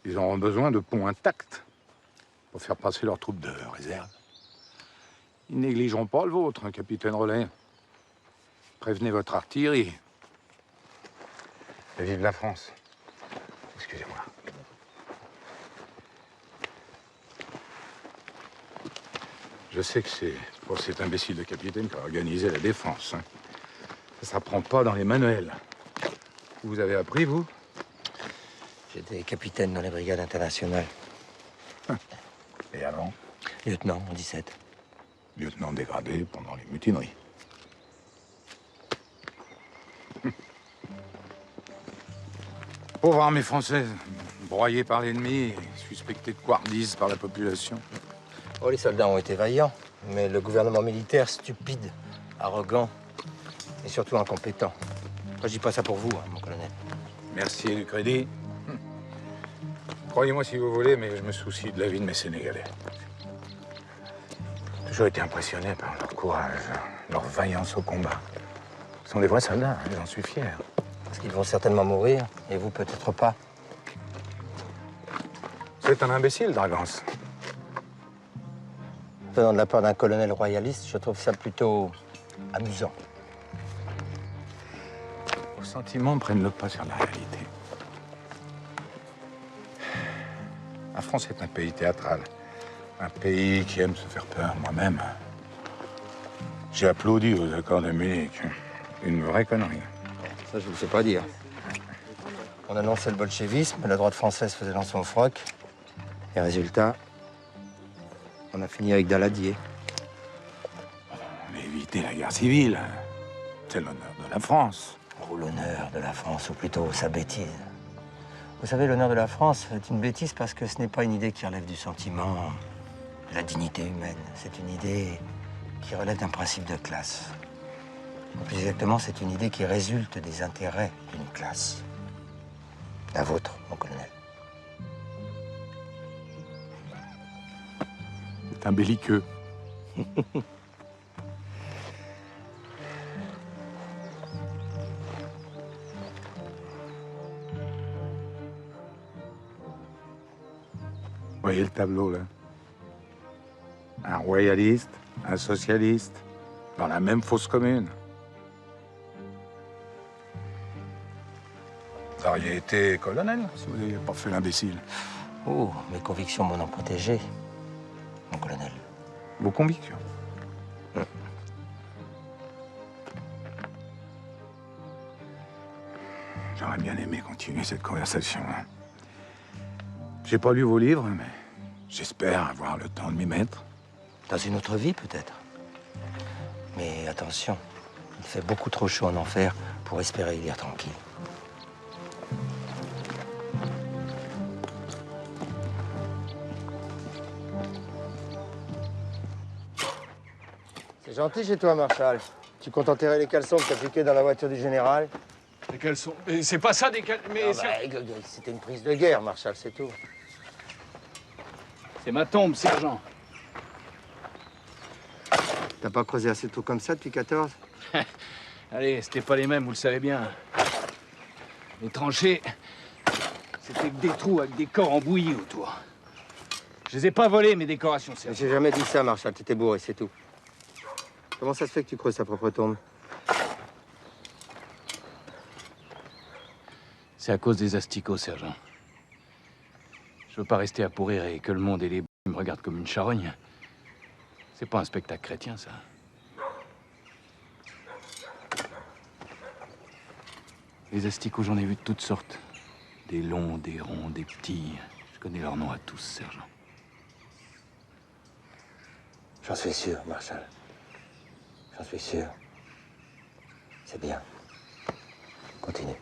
ils auront besoin de ponts intacts pour faire passer leurs troupes de réserve. Ils négligeront pas le vôtre, hein, capitaine Rollet. Prévenez votre artillerie. Et vive la France. Excusez-moi. Je sais que c'est pour cet imbécile de capitaine qui a organisé la défense. Hein. Ça s'apprend pas dans les manuels. Vous avez appris, vous? J'étais capitaine dans les brigades internationales. Et avant? Lieutenant, en 17. Lieutenant dégradé pendant les mutineries. Pauvre armée française, broyée par l'ennemi et suspectée de couardise par la population. Oh, les soldats ont été vaillants, mais le gouvernement militaire, stupide, arrogant et surtout incompétent. Moi, je dis pas ça pour vous, hein, mon colonel. Merci du crédit. Croyez-moi si vous voulez, mais je me soucie de la vie de mes Sénégalais. J'ai toujours été impressionné par leur courage, leur vaillance au combat. Ce sont des vrais soldats, hein, j'en suis fier. Parce qu'ils vont certainement mourir, et vous peut-être pas. C'est un imbécile, Dragance. Venant de la part d'un colonel royaliste, je trouve ça plutôt amusant. Vos sentiments prennent le pas sur la réalité. La France est un pays théâtral. Un pays qui aime se faire peur. Moi-même, j'ai applaudi aux accords de Munich. Une vraie connerie. Ça, je ne le sais pas dire. On annonçait le bolchevisme, la droite française faisait dans son froc. Et résultat, on a fini avec Daladier. On a évité la guerre civile. C'est l'honneur de la France. Oh, l'honneur de la France, ou plutôt sa bêtise. Vous savez, l'honneur de la France est une bêtise parce que ce n'est pas une idée qui relève du sentiment, de la dignité humaine. C'est une idée qui relève d'un principe de classe. Ou plus exactement, c'est une idée qui résulte des intérêts d'une classe. La vôtre, mon colonel. C'est un belliqueux. Voyez le tableau, là. Un royaliste, un socialiste, dans la même fosse commune. Vous auriez été colonel si vous n'aviez pas fait l'imbécile. Oh, mes convictions m'en ont protégé, mon colonel. Vos convictions? J'aurais bien aimé continuer cette conversation. Hein. J'ai pas lu vos livres, mais j'espère avoir le temps de m'y mettre. Dans une autre vie, peut-être. Mais attention, il fait beaucoup trop chaud en enfer pour espérer y lire tranquille. C'est gentil chez toi, Marshal. Tu comptes enterrer les caleçons que t'as piqués dans la voiture du général? Les caleçons? Mais c'est pas ça des caleçons. Mais c'était une prise de guerre, Marshal, c'est tout. c'est ma tombe, sergent. T'as pas creusé assez tôt comme ça depuis 14? Allez, c'était pas les mêmes, vous le savez bien. Les tranchées, c'était que des trous avec des corps embouillis autour. Je les ai pas volés, mes décorations, sergent. J'ai jamais dit ça, Marshal, t'étais bourré, c'est tout. Comment ça se fait que tu creuses ta propre tombe? C'est à cause des asticots, sergent. Je veux pas rester à pourrir et que le monde et les me regardent comme une charogne. C'est pas un spectacle chrétien, ça. Les asticots, j'en ai vu de toutes sortes. Des longs, des ronds, des petits. Je connais leurs noms à tous, sergent. J'en suis sûr, Marshal. J'en suis sûr. C'est bien. Continue.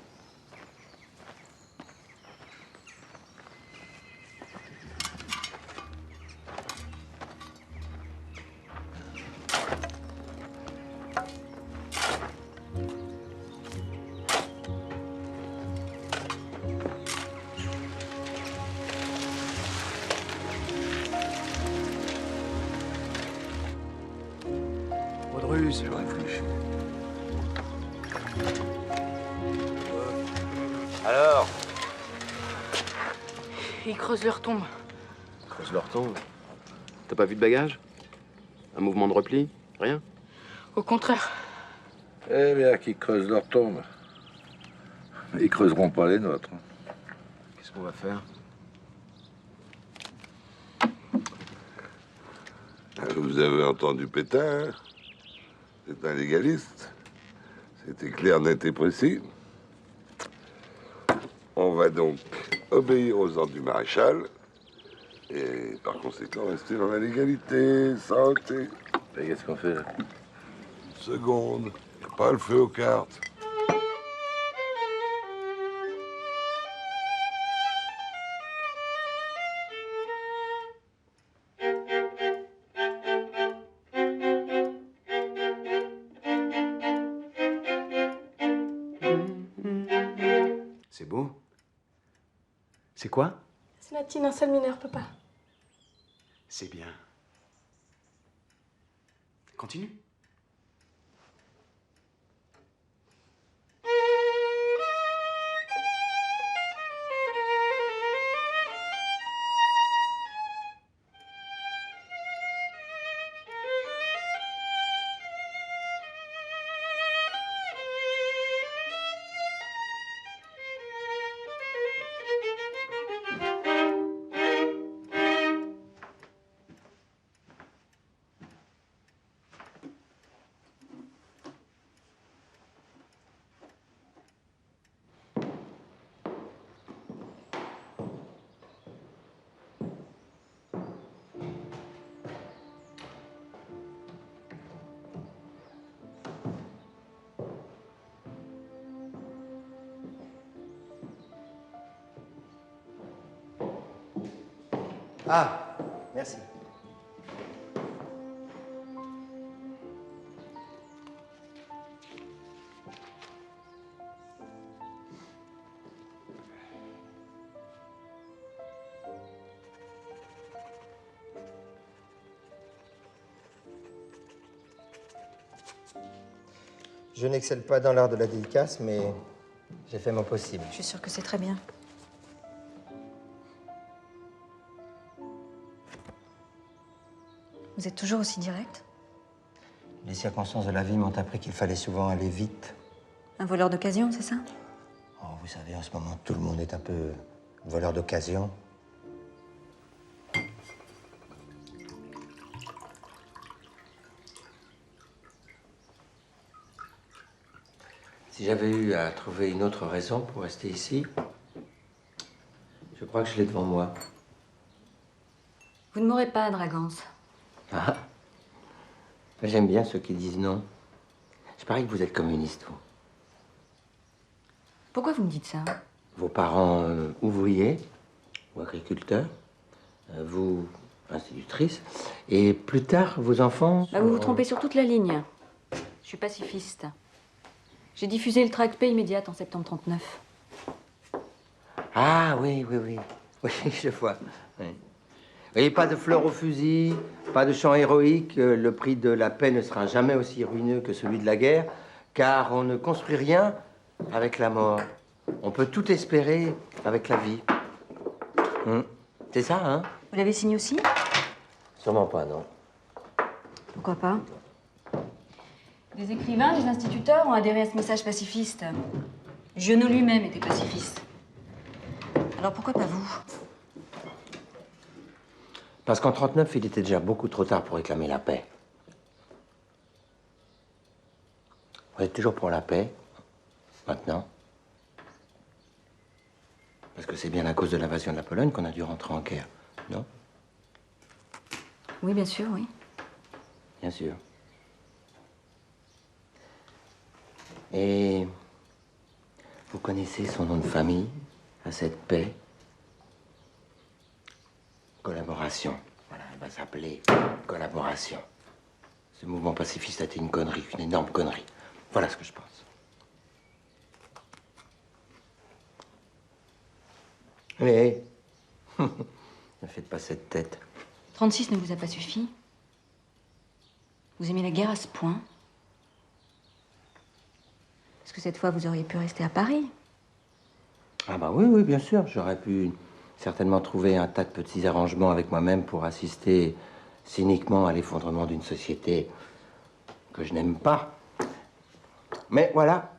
Baudrus, je réfléchis. Alors? Ils creusent leur tombe. Creuse leur tombe. T'as pas vu de bagage? Un mouvement de repli? Rien? Au contraire. Eh bien, qu'ils creusent leur tombe. Ils creuseront pas les nôtres. Qu'est-ce qu'on va faire? Vous avez entendu Pétain, hein? C'est un légaliste. C'était clair, net et précis. On va donc obéir aux ordres du maréchal et par conséquent rester dans la légalité, santé. Et qu'est-ce qu'on fait là? Une seconde, y a pas le feu aux cartes. C'est beau. C'est quoi? C'est Latine, un sol mineur, papa. C'est bien. Continue. Ah, merci. Je n'excelle pas dans l'art de la dédicace, mais j'ai fait mon possible. Je suis sûre que c'est très bien. Vous êtes toujours aussi direct? Les circonstances de la vie m'ont appris qu'il fallait souvent aller vite. Un voleur d'occasion, c'est ça? Oh, vous savez, en ce moment, tout le monde est un peu voleur d'occasion. Si j'avais eu à trouver une autre raison pour rester ici, je crois que je l'ai devant moi. Vous ne mourrez pas, Dragance. Ah. J'aime bien ceux qui disent non. Je parie que vous êtes communiste, vous. Pourquoi vous me dites ça? Vos parents ouvriers ou agriculteurs, vous institutrice, et plus tard, vos enfants... Bah, vous vous trompez sur toute la ligne. Je suis pacifiste. J'ai diffusé le tract Paix immédiate en septembre 39. Ah oui, oui, oui. Oui, je vois. Oui. Et pas de fleurs au fusil, pas de chant héroïque. Le prix de la paix ne sera jamais aussi ruineux que celui de la guerre, car on ne construit rien avec la mort. On peut tout espérer avec la vie. C'est ça, hein? Vous l'avez signé aussi? Sûrement pas, non. Pourquoi pas? Des écrivains, des instituteurs ont adhéré à ce message pacifiste. Giono lui-même était pacifiste. Alors pourquoi pas vous? Parce qu'en 39, il était déjà beaucoup trop tard pour réclamer la paix. Vous êtes toujours pour la paix, maintenant. Parce que c'est bien à cause de l'invasion de la Pologne qu'on a dû rentrer en guerre, non? Oui, bien sûr, oui. Bien sûr. Et vous connaissez son nom de famille, à cette paix? Collaboration. Voilà, elle va s'appeler Collaboration. Ce mouvement pacifiste a été une connerie, une énorme connerie. Voilà ce que je pense. Allez, ne faites pas cette tête. 36 ne vous a pas suffi? Vous aimez la guerre à ce point? Est-ce que cette fois, vous auriez pu rester à Paris? Ah bah oui, oui, bien sûr. J'aurais pu certainement trouver un tas de petits arrangements avec moi-même pour assister cyniquement à l'effondrement d'une société que je n'aime pas. Mais voilà,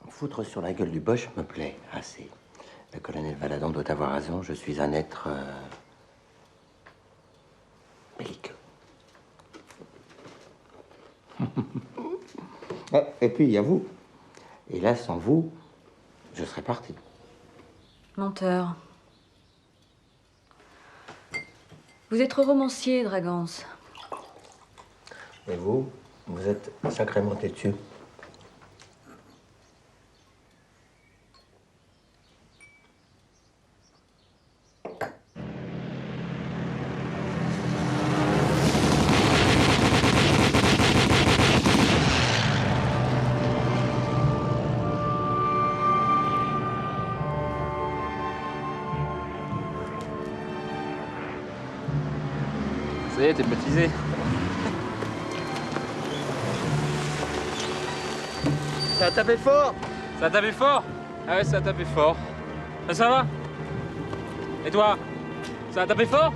foutre sur la gueule du Boche me plaît assez. Le colonel Valadon doit avoir raison, je suis un être belliqueux. Et puis il y a vous. Et là, sans vous, je serais parti. Menteur. Vous êtes romancier, Dragance. Et vous, vous êtes sacrément têtu. Ça y est, t'es baptisé. Ça a tapé fort. Ça a tapé fort? Ah ouais, ça a tapé fort. Ça va? Et toi? Ça a tapé fort?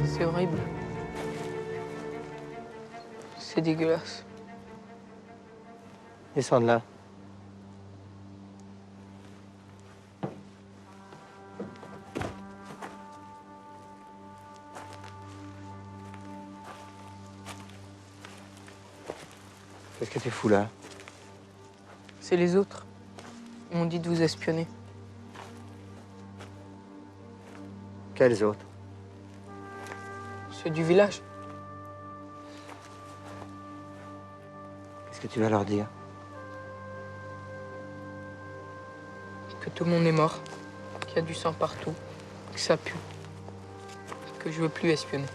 C'est horrible. C'est dégueulasse. Descends de là. Qu'est-ce que tu fous là? C'est les autres. Ils m'ont dit de vous espionner. Quels autres? Ceux du village. Qu'est-ce que tu vas leur dire? Que tout le monde est mort. Qu'il y a du sang partout. Que ça pue. Que je veux plus espionner.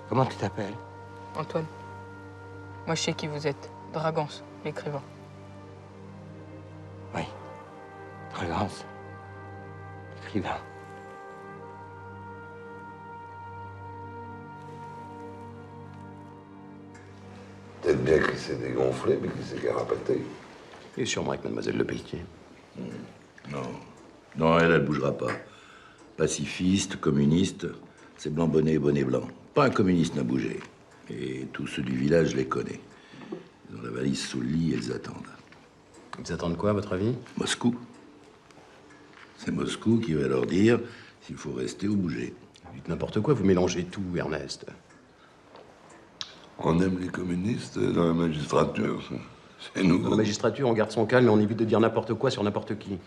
Comment tu t'appelles? Antoine. Moi, je sais qui vous êtes. Dragance, l'écrivain. Oui. Dragance. Écrivain. Peut-être bien qu'il s'est dégonflé, mais qu'il s'est carapaté. Et sûrement avec mademoiselle Le Pelletier. Non. Non, elle bougera pas. Pacifiste, communiste, c'est blanc bonnet et bonnet blanc. Pas un communiste n'a bougé. Et tous ceux du village, je les connais. Ils ont la valise sous le lit et ils attendent. Ils attendent quoi, à votre avis? Moscou. C'est Moscou qui va leur dire s'il faut rester ou bouger. Dites n'importe quoi, vous mélangez tout, Ernest. On aime les communistes dans la magistrature. C'est nous. Dans la magistrature, on garde son calme et on évite de dire n'importe quoi sur n'importe qui.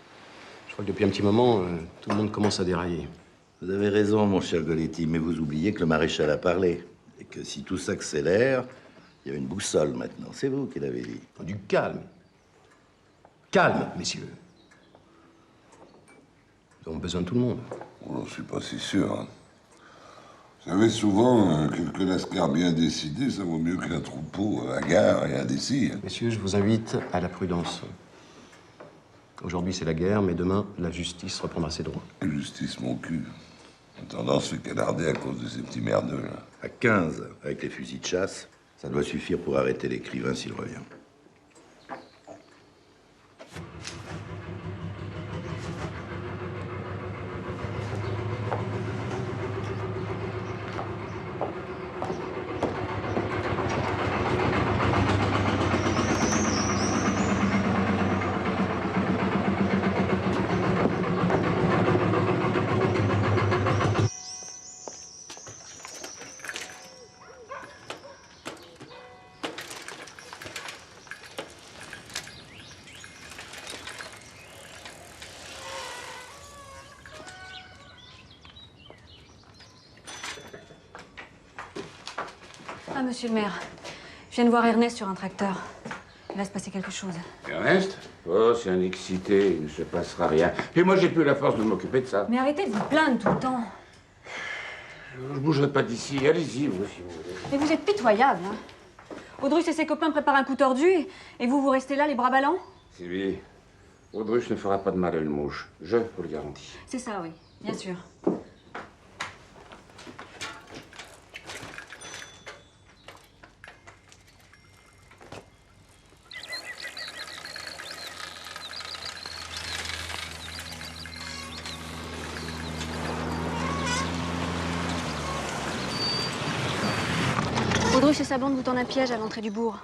Je crois que depuis un petit moment, tout le monde commence à dérailler. Vous avez raison, mon cher Goletti, mais vous oubliez que le maréchal a parlé. Et que si tout s'accélère, il y a une boussole maintenant. C'est vous qui l'avez dit. Du calme. Calme, messieurs. Nous avons besoin de tout le monde. Je ne suis pas si sûr. Hein. Vous savez, souvent, quelques lascars bien décidés, ça vaut mieux qu'un troupeau à la gare et indécis. Messieurs, je vous invite à la prudence. Aujourd'hui, c'est la guerre, mais demain, la justice reprendra ses droits. La justice, mon cul. La tendance fait canarder à cause de ces petits merdeux, là. À 15, avec les fusils de chasse, ça doit suffire pour arrêter l'écrivain s'il revient. Ah, monsieur le maire, je viens de voir Ernest sur un tracteur. Il va se passer quelque chose. Ernest? Oh, c'est un excité, il ne se passera rien. Et moi, j'ai plus la force de m'occuper de ça. Mais arrêtez de vous plaindre tout le temps. Je bougerai pas d'ici. Allez-y, vous, si vous voulez. Mais vous êtes pitoyable, hein. Audruche et ses copains préparent un coup tordu, et vous restez là, les bras ballants? Sylvie, Audruche ne fera pas de mal à une mouche. Je vous le garantis. C'est ça, oui, bien sûr. Audruche et sa bande vous tendent un piège à l'entrée du bourg.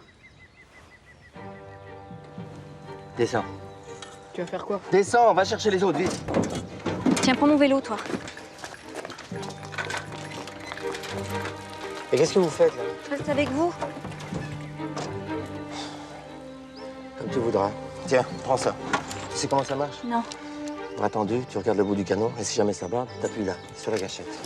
Descends. Tu vas faire quoi? Descends, va chercher les autres, vite. Tiens, prends mon vélo, toi. Et qu'est-ce que vous faites, là? Je reste avec vous. Comme tu voudras. Tiens, prends ça. Tu sais comment ça marche? Non. Bras tendu, tu regardes le bout du canon, et si jamais ça barbe, t'appuies là, sur la gâchette.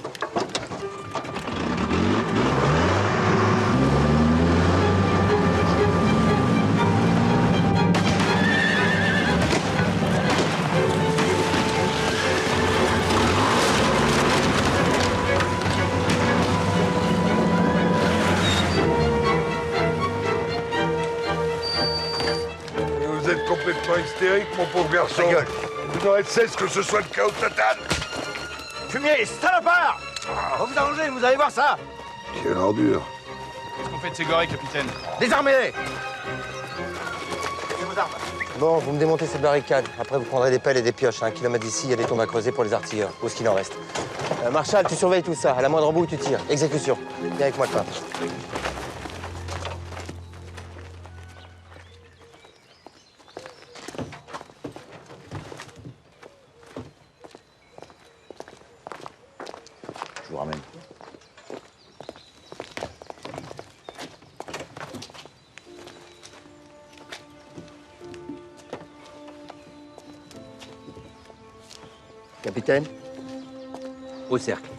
Vous êtes complètement hystérique, mon pauvre garçon. Ta gueule. Vous n'aurez de cesse que ce soit le chaos total. Fumier, salopard! Vous vous arrangez, vous allez voir ça! Quelle ordure. Qu'est-ce qu'on fait de ces gorées, capitaine? Désarmez-les! Vos armes. Bon, vous me démontez cette barricade. Après, vous prendrez des pelles et des pioches. À 1 kilomètre d'ici, il y a des tombes à creuser pour les artilleurs. Où est-ce qu'il en reste? Marshal, tu surveilles tout ça. À la moindre bout, tu tires. Exécution. Viens avec moi, le pape. Je vous ramène. Capitaine, au cercle.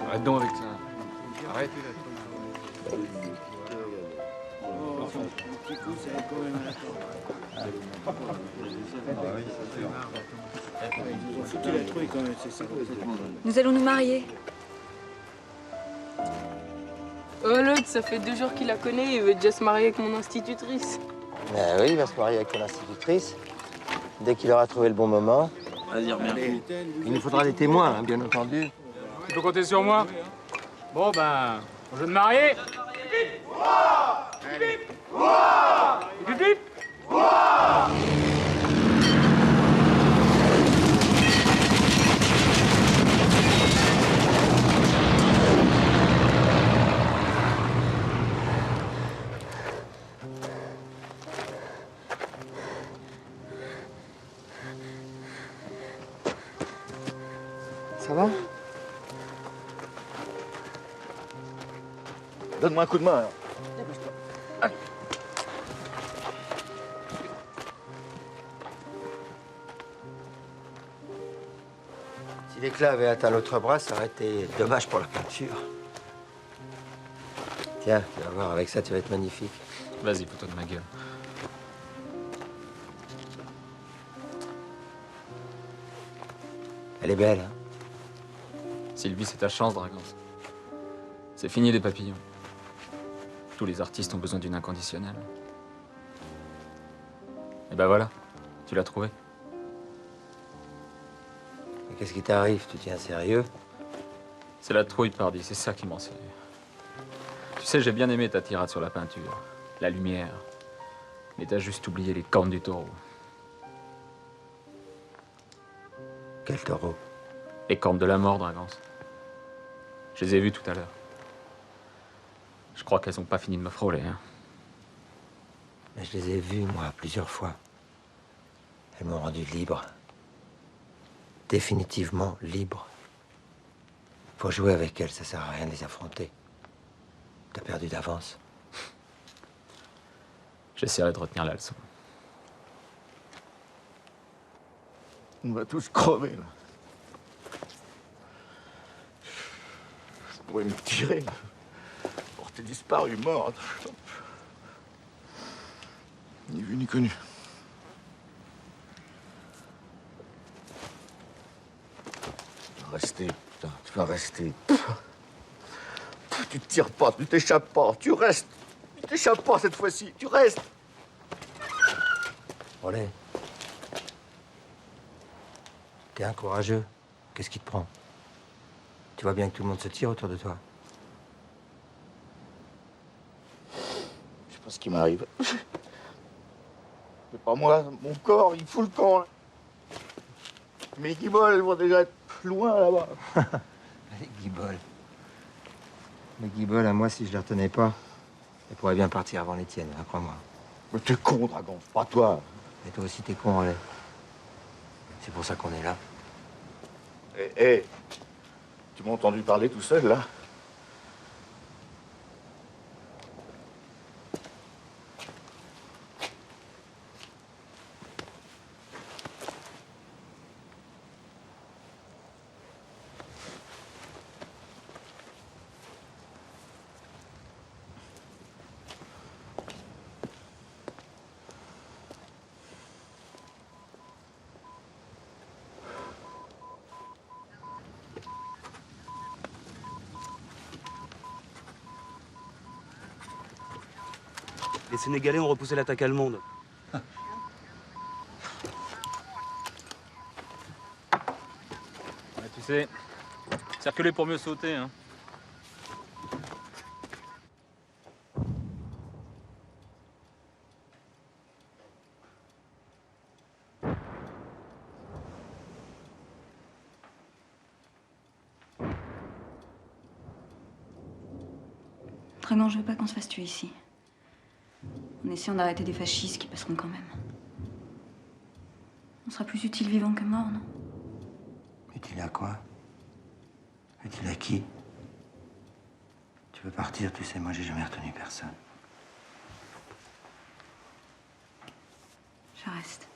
Arrête donc avec ça. Arrête. Nous allons nous marier. Oh, l'autre, ça fait 2 jours qu'il la connaît, il veut déjà se marier avec mon institutrice. Ben oui, il va se marier avec ton institutrice. Dès qu'il aura trouvé le bon moment. Vas-y, reviens. Il nous faudra des témoins, hein, bien entendu. Tu peux compter sur moi? Bon, ben, au jeu de marier. Allez. Bip, bip. Ça va? Donne-moi un coup de main. Alors. Si l'éclat avait atteint l'autre bras, ça aurait été dommage pour la peinture. Tiens, tu vas voir, avec ça, tu vas être magnifique. Vas-y, fous-toi de ma gueule. Elle est belle, hein? Sylvie, c'est ta chance, Dragance. C'est fini les papillons. Tous les artistes ont besoin d'une inconditionnelle. Et ben voilà, tu l'as trouvée. Mais qu'est-ce qui t'arrive? Tu tiens sérieux? C'est la trouille, pardi, c'est ça qui m'en sert. Tu sais, j'ai bien aimé ta tirade sur la peinture, la lumière. Mais t'as juste oublié les cornes du taureau. Quel taureau? Les cornes de la mort, Dragance. Je les ai vues tout à l'heure. Je crois qu'elles n'ont pas fini de me frôler, hein. Mais je les ai vues, moi, plusieurs fois. Elles m'ont rendu libre. Définitivement libre. Faut jouer avec elles, ça sert à rien de les affronter. T'as perdu d'avance. J'essaierai de retenir la leçon. On va tous crever, là. Je pourrais me tirer, là. Porter disparu, mort. Ni vu, ni connu. Tu vas rester, putain, tu vas rester. Tu te tires pas, tu t'échappes pas, tu restes. Tu t'échappes pas cette fois-ci, tu restes. Olé. T'es un courageux. Qu'est-ce qui te prend? Tu vois bien que tout le monde se tire autour de toi. Je sais pas ce qui m'arrive. C'est pas moi, mon corps, il fout le camp. Là. Mes guiboles vont déjà être loin là-bas. Les guiboles. Les guiboles, à moi, si je les retenais pas, elles pourraient bien partir avant les tiennes, hein, crois-moi. Mais t'es con, Dragon, pas toi. Et toi aussi, t'es con, Olé. C'est pour ça qu'on est là. Eh, tu m'as entendu parler tout seul, là? Les Sénégalais ont repoussé l'attaque allemande. Ouais, tu sais, circuler pour mieux sauter, hein. Dragon, je veux pas qu'on se fasse tuer ici. En essayant d'arrêter des fascistes qui passeront quand même. On sera plus utile vivant que mort, non? Utile à quoi? Utile à qui? Tu veux partir, tu sais, moi j'ai jamais retenu personne. Je reste.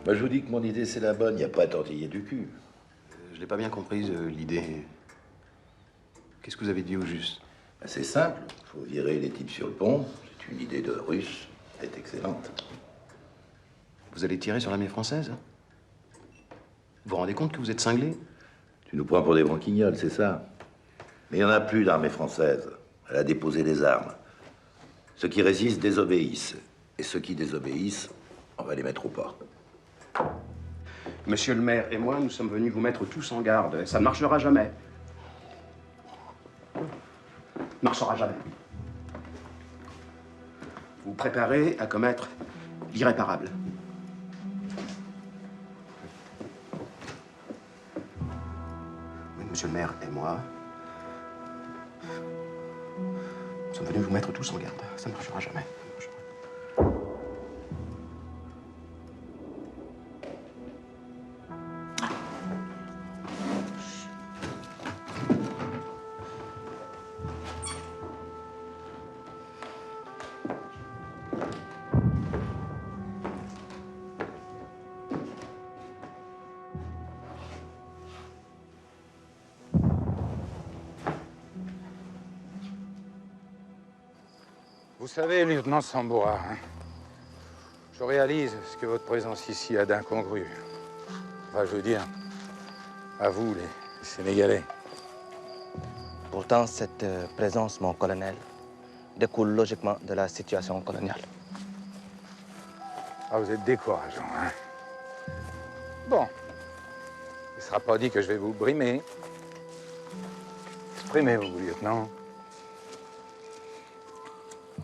Moi, je vous dis que mon idée, c'est la bonne. Il n'y a pas à tortiller du cul. Je l'ai pas bien comprise, l'idée. Qu'est-ce que vous avez dit au juste? C'est simple. Il faut virer les types sur le pont. C'est une idée de russe. est excellente. Vous allez tirer sur l'armée française? Vous vous rendez compte que vous êtes cinglés? Tu nous prends pour des branquignoles, c'est ça? Mais il n'y en a plus d'armée française. Elle a déposé des armes. Ceux qui résistent désobéissent. Et ceux qui désobéissent, on va les mettre au pas. Monsieur le maire et moi, nous sommes venus vous mettre tous en garde. Ça ne marchera jamais. Marchera jamais. Vous préparez à commettre l'irréparable. Oui, monsieur le maire et moi, nous sommes venus vous mettre tous en garde. Ça ne marchera jamais. Vous savez, lieutenant Samboura, hein, je réalise ce que votre présence ici a d'incongru. Enfin, je veux dire, à vous, les Sénégalais. Pourtant, cette présence, mon colonel, découle logiquement de la situation coloniale. Ah, vous êtes décourageant, hein? Bon. Il ne sera pas dit que je vais vous brimer. Exprimez-vous, lieutenant.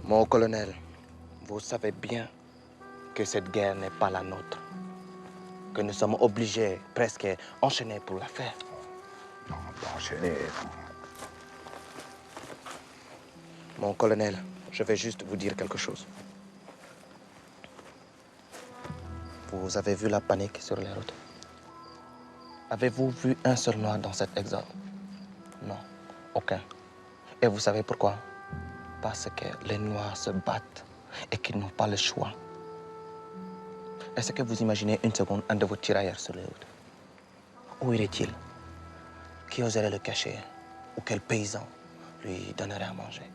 Mon colonel, vous savez bien que cette guerre n'est pas la nôtre. Que nous sommes obligés, presque enchaînés pour la faire. Non, pas enchaînés. Mon colonel, je vais juste vous dire quelque chose. Vous avez vu la panique sur les routes? Avez-vous vu un seul noir dans cet exode? Non, aucun. Et vous savez pourquoi? Parce que les Noirs se battent et qu'ils n'ont pas le choix. Est-ce que vous imaginez une seconde un de vos tirailleurs sur les routes? Où irait-il? Qui oserait le cacher? Ou quel paysan lui donnerait à manger?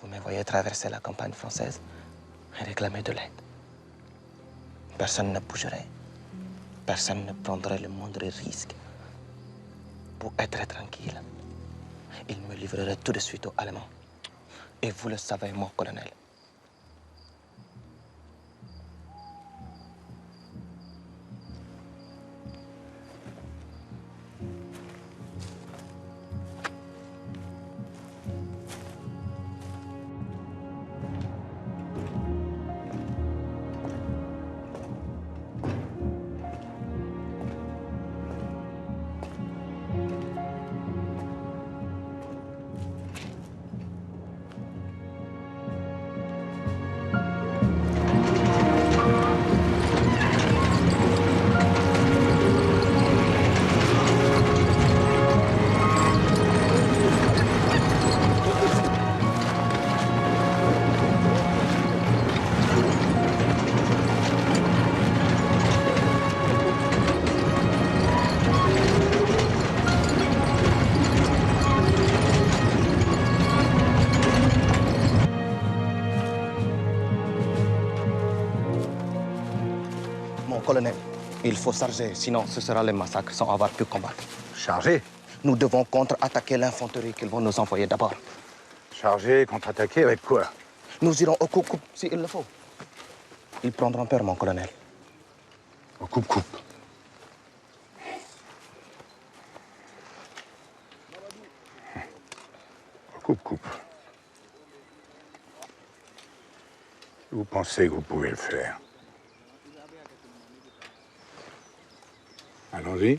Vous me voyez traverser la campagne française et réclamer de l'aide. Personne ne bougerait. Personne ne prendrait le moindre risque. Pour être tranquille, il me livrerait tout de suite aux Allemands. Et vous le savez, mon colonel. Colonel, il faut charger, sinon ce sera le massacre sans avoir pu combattre. Charger? Nous devons contre-attaquer l'infanterie qu'ils vont nous envoyer d'abord. Charger, contre-attaquer, avec quoi? Nous irons au coupe-coupe s'il le faut. Ils prendront peur, mon colonel. Au coupe-coupe? Au coupe-coupe. Vous pensez que vous pouvez le faire? Allons-y.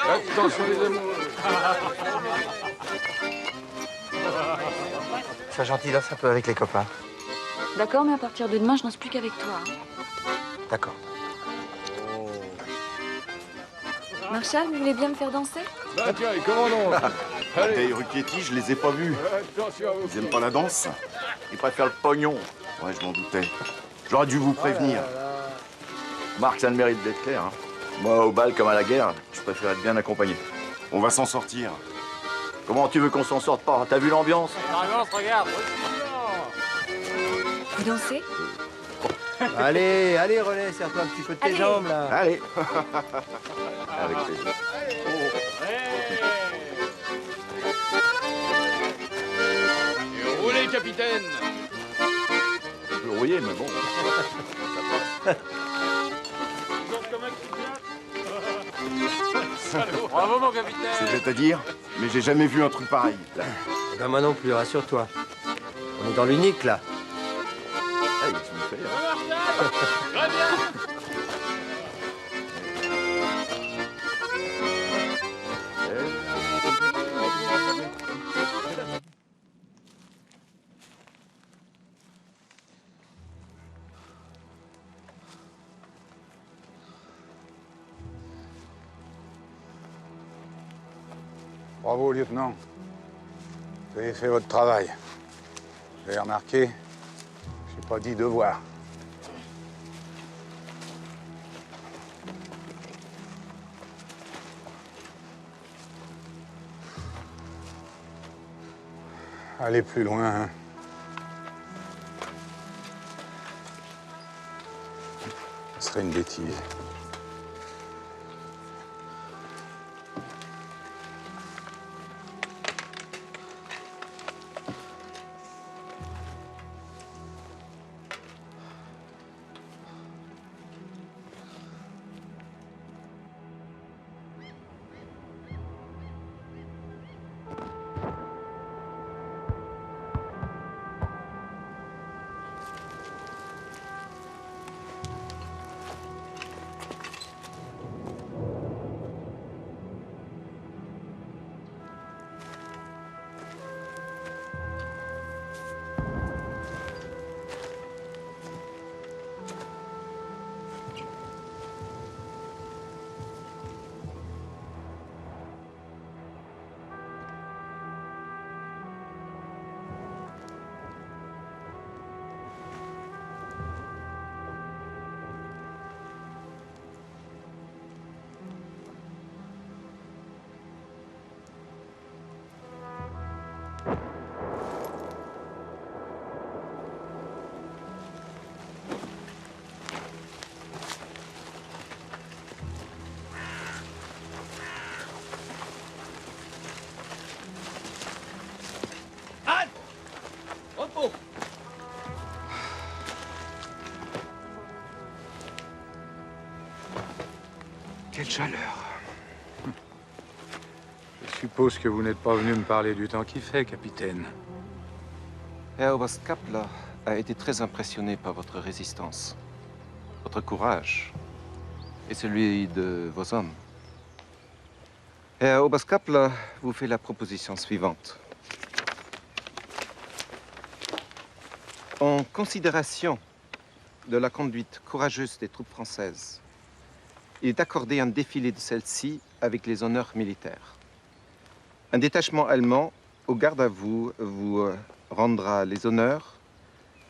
Attention les amoureux. Sois gentil, danse un peu avec les copains. D'accord, mais à partir de demain, je danse plus qu'avec toi. D'accord. Marshall, vous voulez bien me faire danser? Bah tiens, et comment non? Allez, les Rucchietti, je les ai pas vus. Attention à vous. Ils aiment pas la danse. Ils préfèrent le pognon. Ouais, je m'en doutais. J'aurais dû vous prévenir. Marc, ça a le mérite d'être clair. Hein. Moi, au bal comme à la guerre, je préfère être bien accompagné. On va s'en sortir. Comment tu veux qu'on s'en sorte pas? T'as vu l'ambiance? L'ambiance, regarde. Vous dansez? Allez, allez, Relais, serre-toi un petit peu de tes Allez. jambes, là. Allez. Avec plaisir. Et roulez, capitaine. Je peux rouiller, mais bon. Ça passe. Bravo, mon capitaine. C'est bête à dire, mais j'ai jamais vu un truc pareil. Ben moi non plus, rassure-toi. On est dans l'unique, là. Hey, tu me fais rire. Bravo, lieutenant. Vous avez fait votre travail. Vous avez remarqué, j'ai pas dit devoir. Allez plus loin, hein. Ce serait une bêtise. Quelle chaleur. Je suppose que vous n'êtes pas venu me parler du temps qu'il fait, capitaine. Herr Oberst Kappler a été très impressionné par votre résistance, votre courage et celui de vos hommes. Herr Oberst Kappler vous fait la proposition suivante. En considération de la conduite courageuse des troupes françaises, il est accordé un défilé de celles-ci avec les honneurs militaires. Un détachement allemand, au garde à vous, vous rendra les honneurs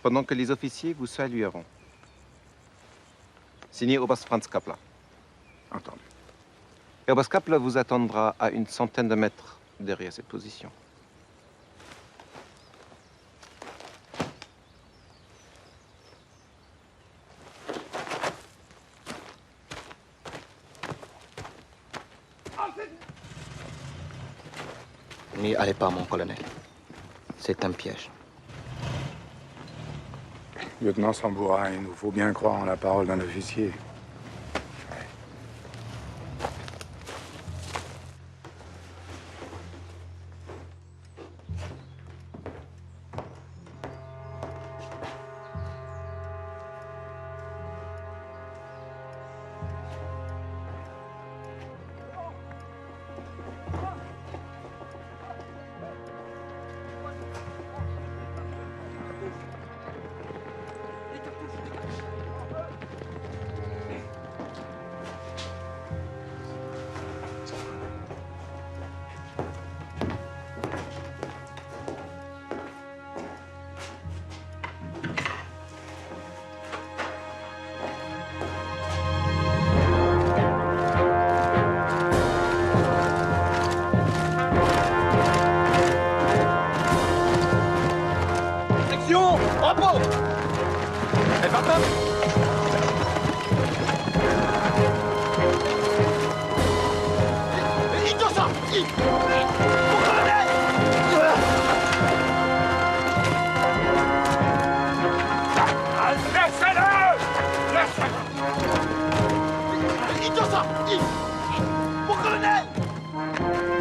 pendant que les officiers vous salueront. Signé Oberst Franz Kappler. Entendu. Oberst Kappler vous attendra à une centaine de mètres derrière cette position. N'y allez pas, mon colonel. C'est un piège. Lieutenant Sambourin, il nous faut bien croire en la parole d'un officier. Repos! Repos! Elle va pas!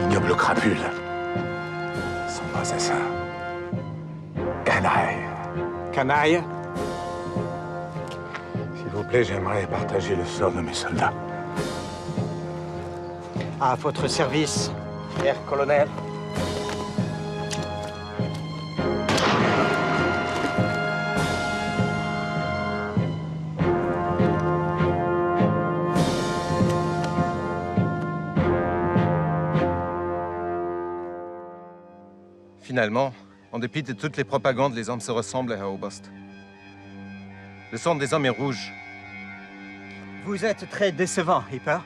Ignoble crapule. Sans assassin. Canaille. Canaille? S'il vous plaît, j'aimerais partager le sort de mes soldats. À votre service, Herr Colonel. Finalement, en dépit de toutes les propagandes, les hommes se ressemblent, Herr Oberst. Le sang des hommes est rouge. Vous êtes très décevant, Hipper.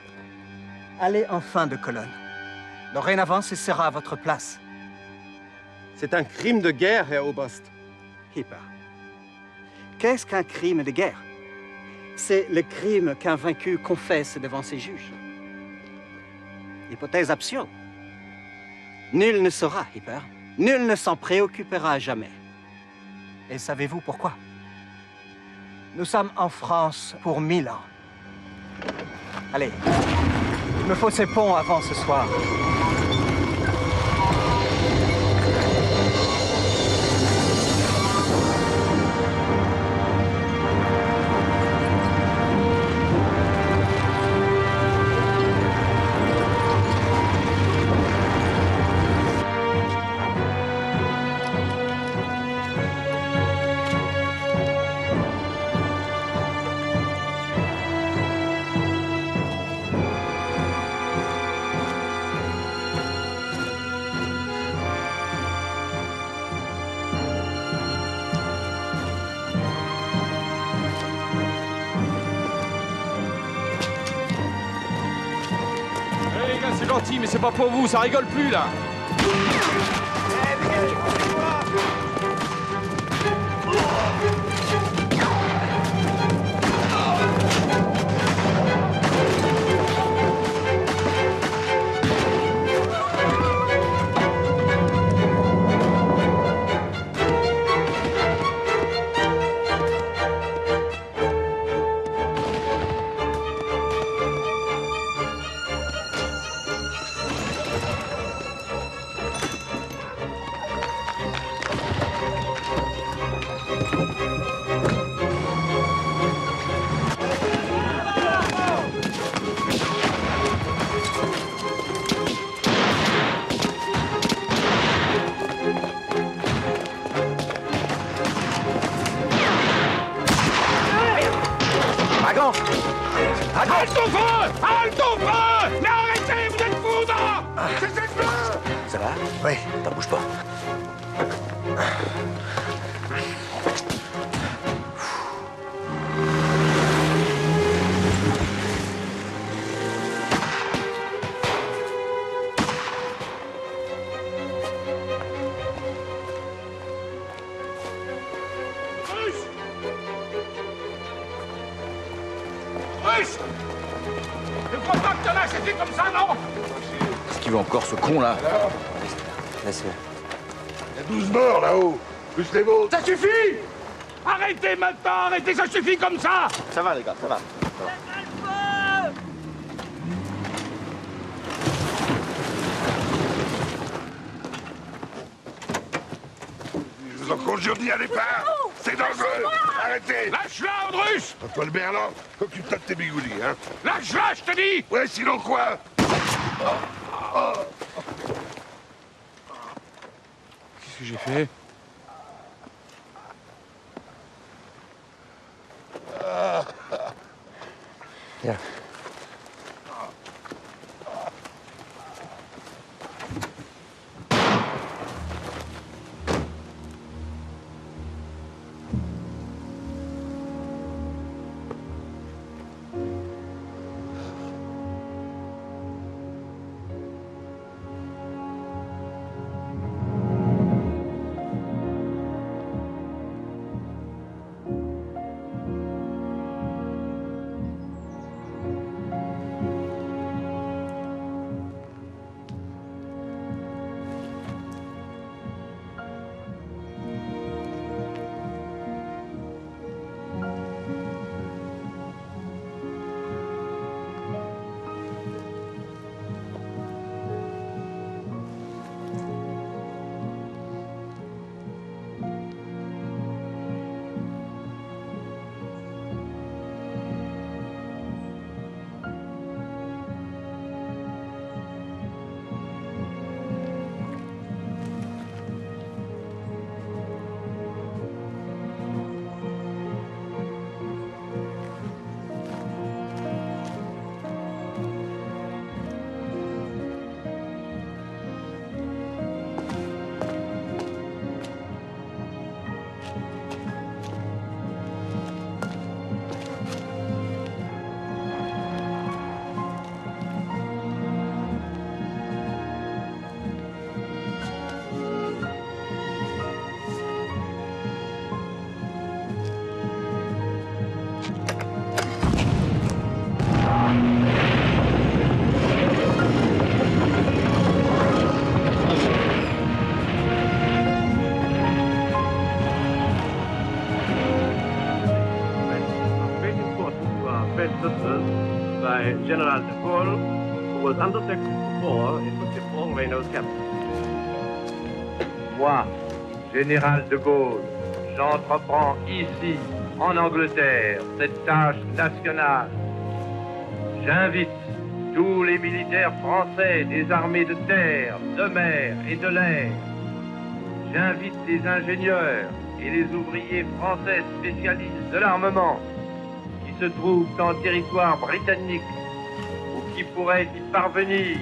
Allez en fin de colonne. Dorénavant, ce sera à votre place. C'est un crime de guerre, Herr Oberst. Hipper. Qu'est-ce qu'un crime de guerre? C'est le crime qu'un vaincu confesse devant ses juges. Hypothèse absurde. Nul ne saura, Hipper. Nul ne s'en préoccupera jamais. Et savez-vous pourquoi? Nous sommes en France pour 1000 ans. Allez, il me faut ces ponts avant ce soir. C'est gentil, mais c'est pas pour vous, ça rigole plus là. Halte au feu! Halte au feu! Mais arrêtez, vous êtes foudre! C'est cette main! Ça va? Oui. T'en bouge pas. Russe! Je crois pas que t'en as c'était comme ça, non? Qu'est-ce qu'il veut encore, ce con, là? Laisse-le. Il y a 12 morts là-haut, plus les vôtres. Ça suffit! Arrêtez maintenant, arrêtez, ça suffit comme ça! Ça va, les gars, ça va. Je vous en conjure, n'y allez pas! C'est dangereux! Arrêtez! Lâche-la, Andrus! Toi, le Berland, occupe-toi de tes bigoulis, hein? Lâche-la, je te dis! Ouais, sinon quoi? Qu'est-ce que j'ai fait? Viens. sisters by General de Gaulle, who was undetected before it was before Reynolds captain. Moi, Général de Gaulle, j'entreprends ici, en Angleterre, cette tâche nationale. J'invite tous les militaires français des armées de terre, de mer et de l'air. J'invite les ingénieurs et les ouvriers français spécialistes de l'armement qui se trouvent en territoire britannique ou qui pourraient y parvenir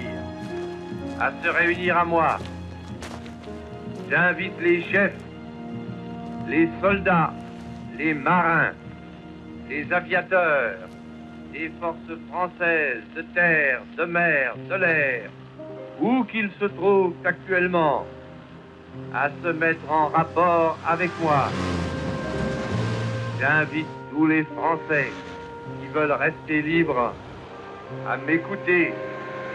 à se réunir à moi. J'invite les chefs, les soldats, les marins, les aviateurs, des forces françaises de terre, de mer, de l'air, où qu'ils se trouvent actuellement, à se mettre en rapport avec moi. J'invite tous les Français qui veulent rester libres à m'écouter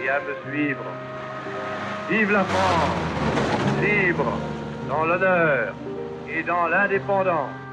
et à me suivre. Vive la France, libre, dans l'honneur et dans l'indépendance.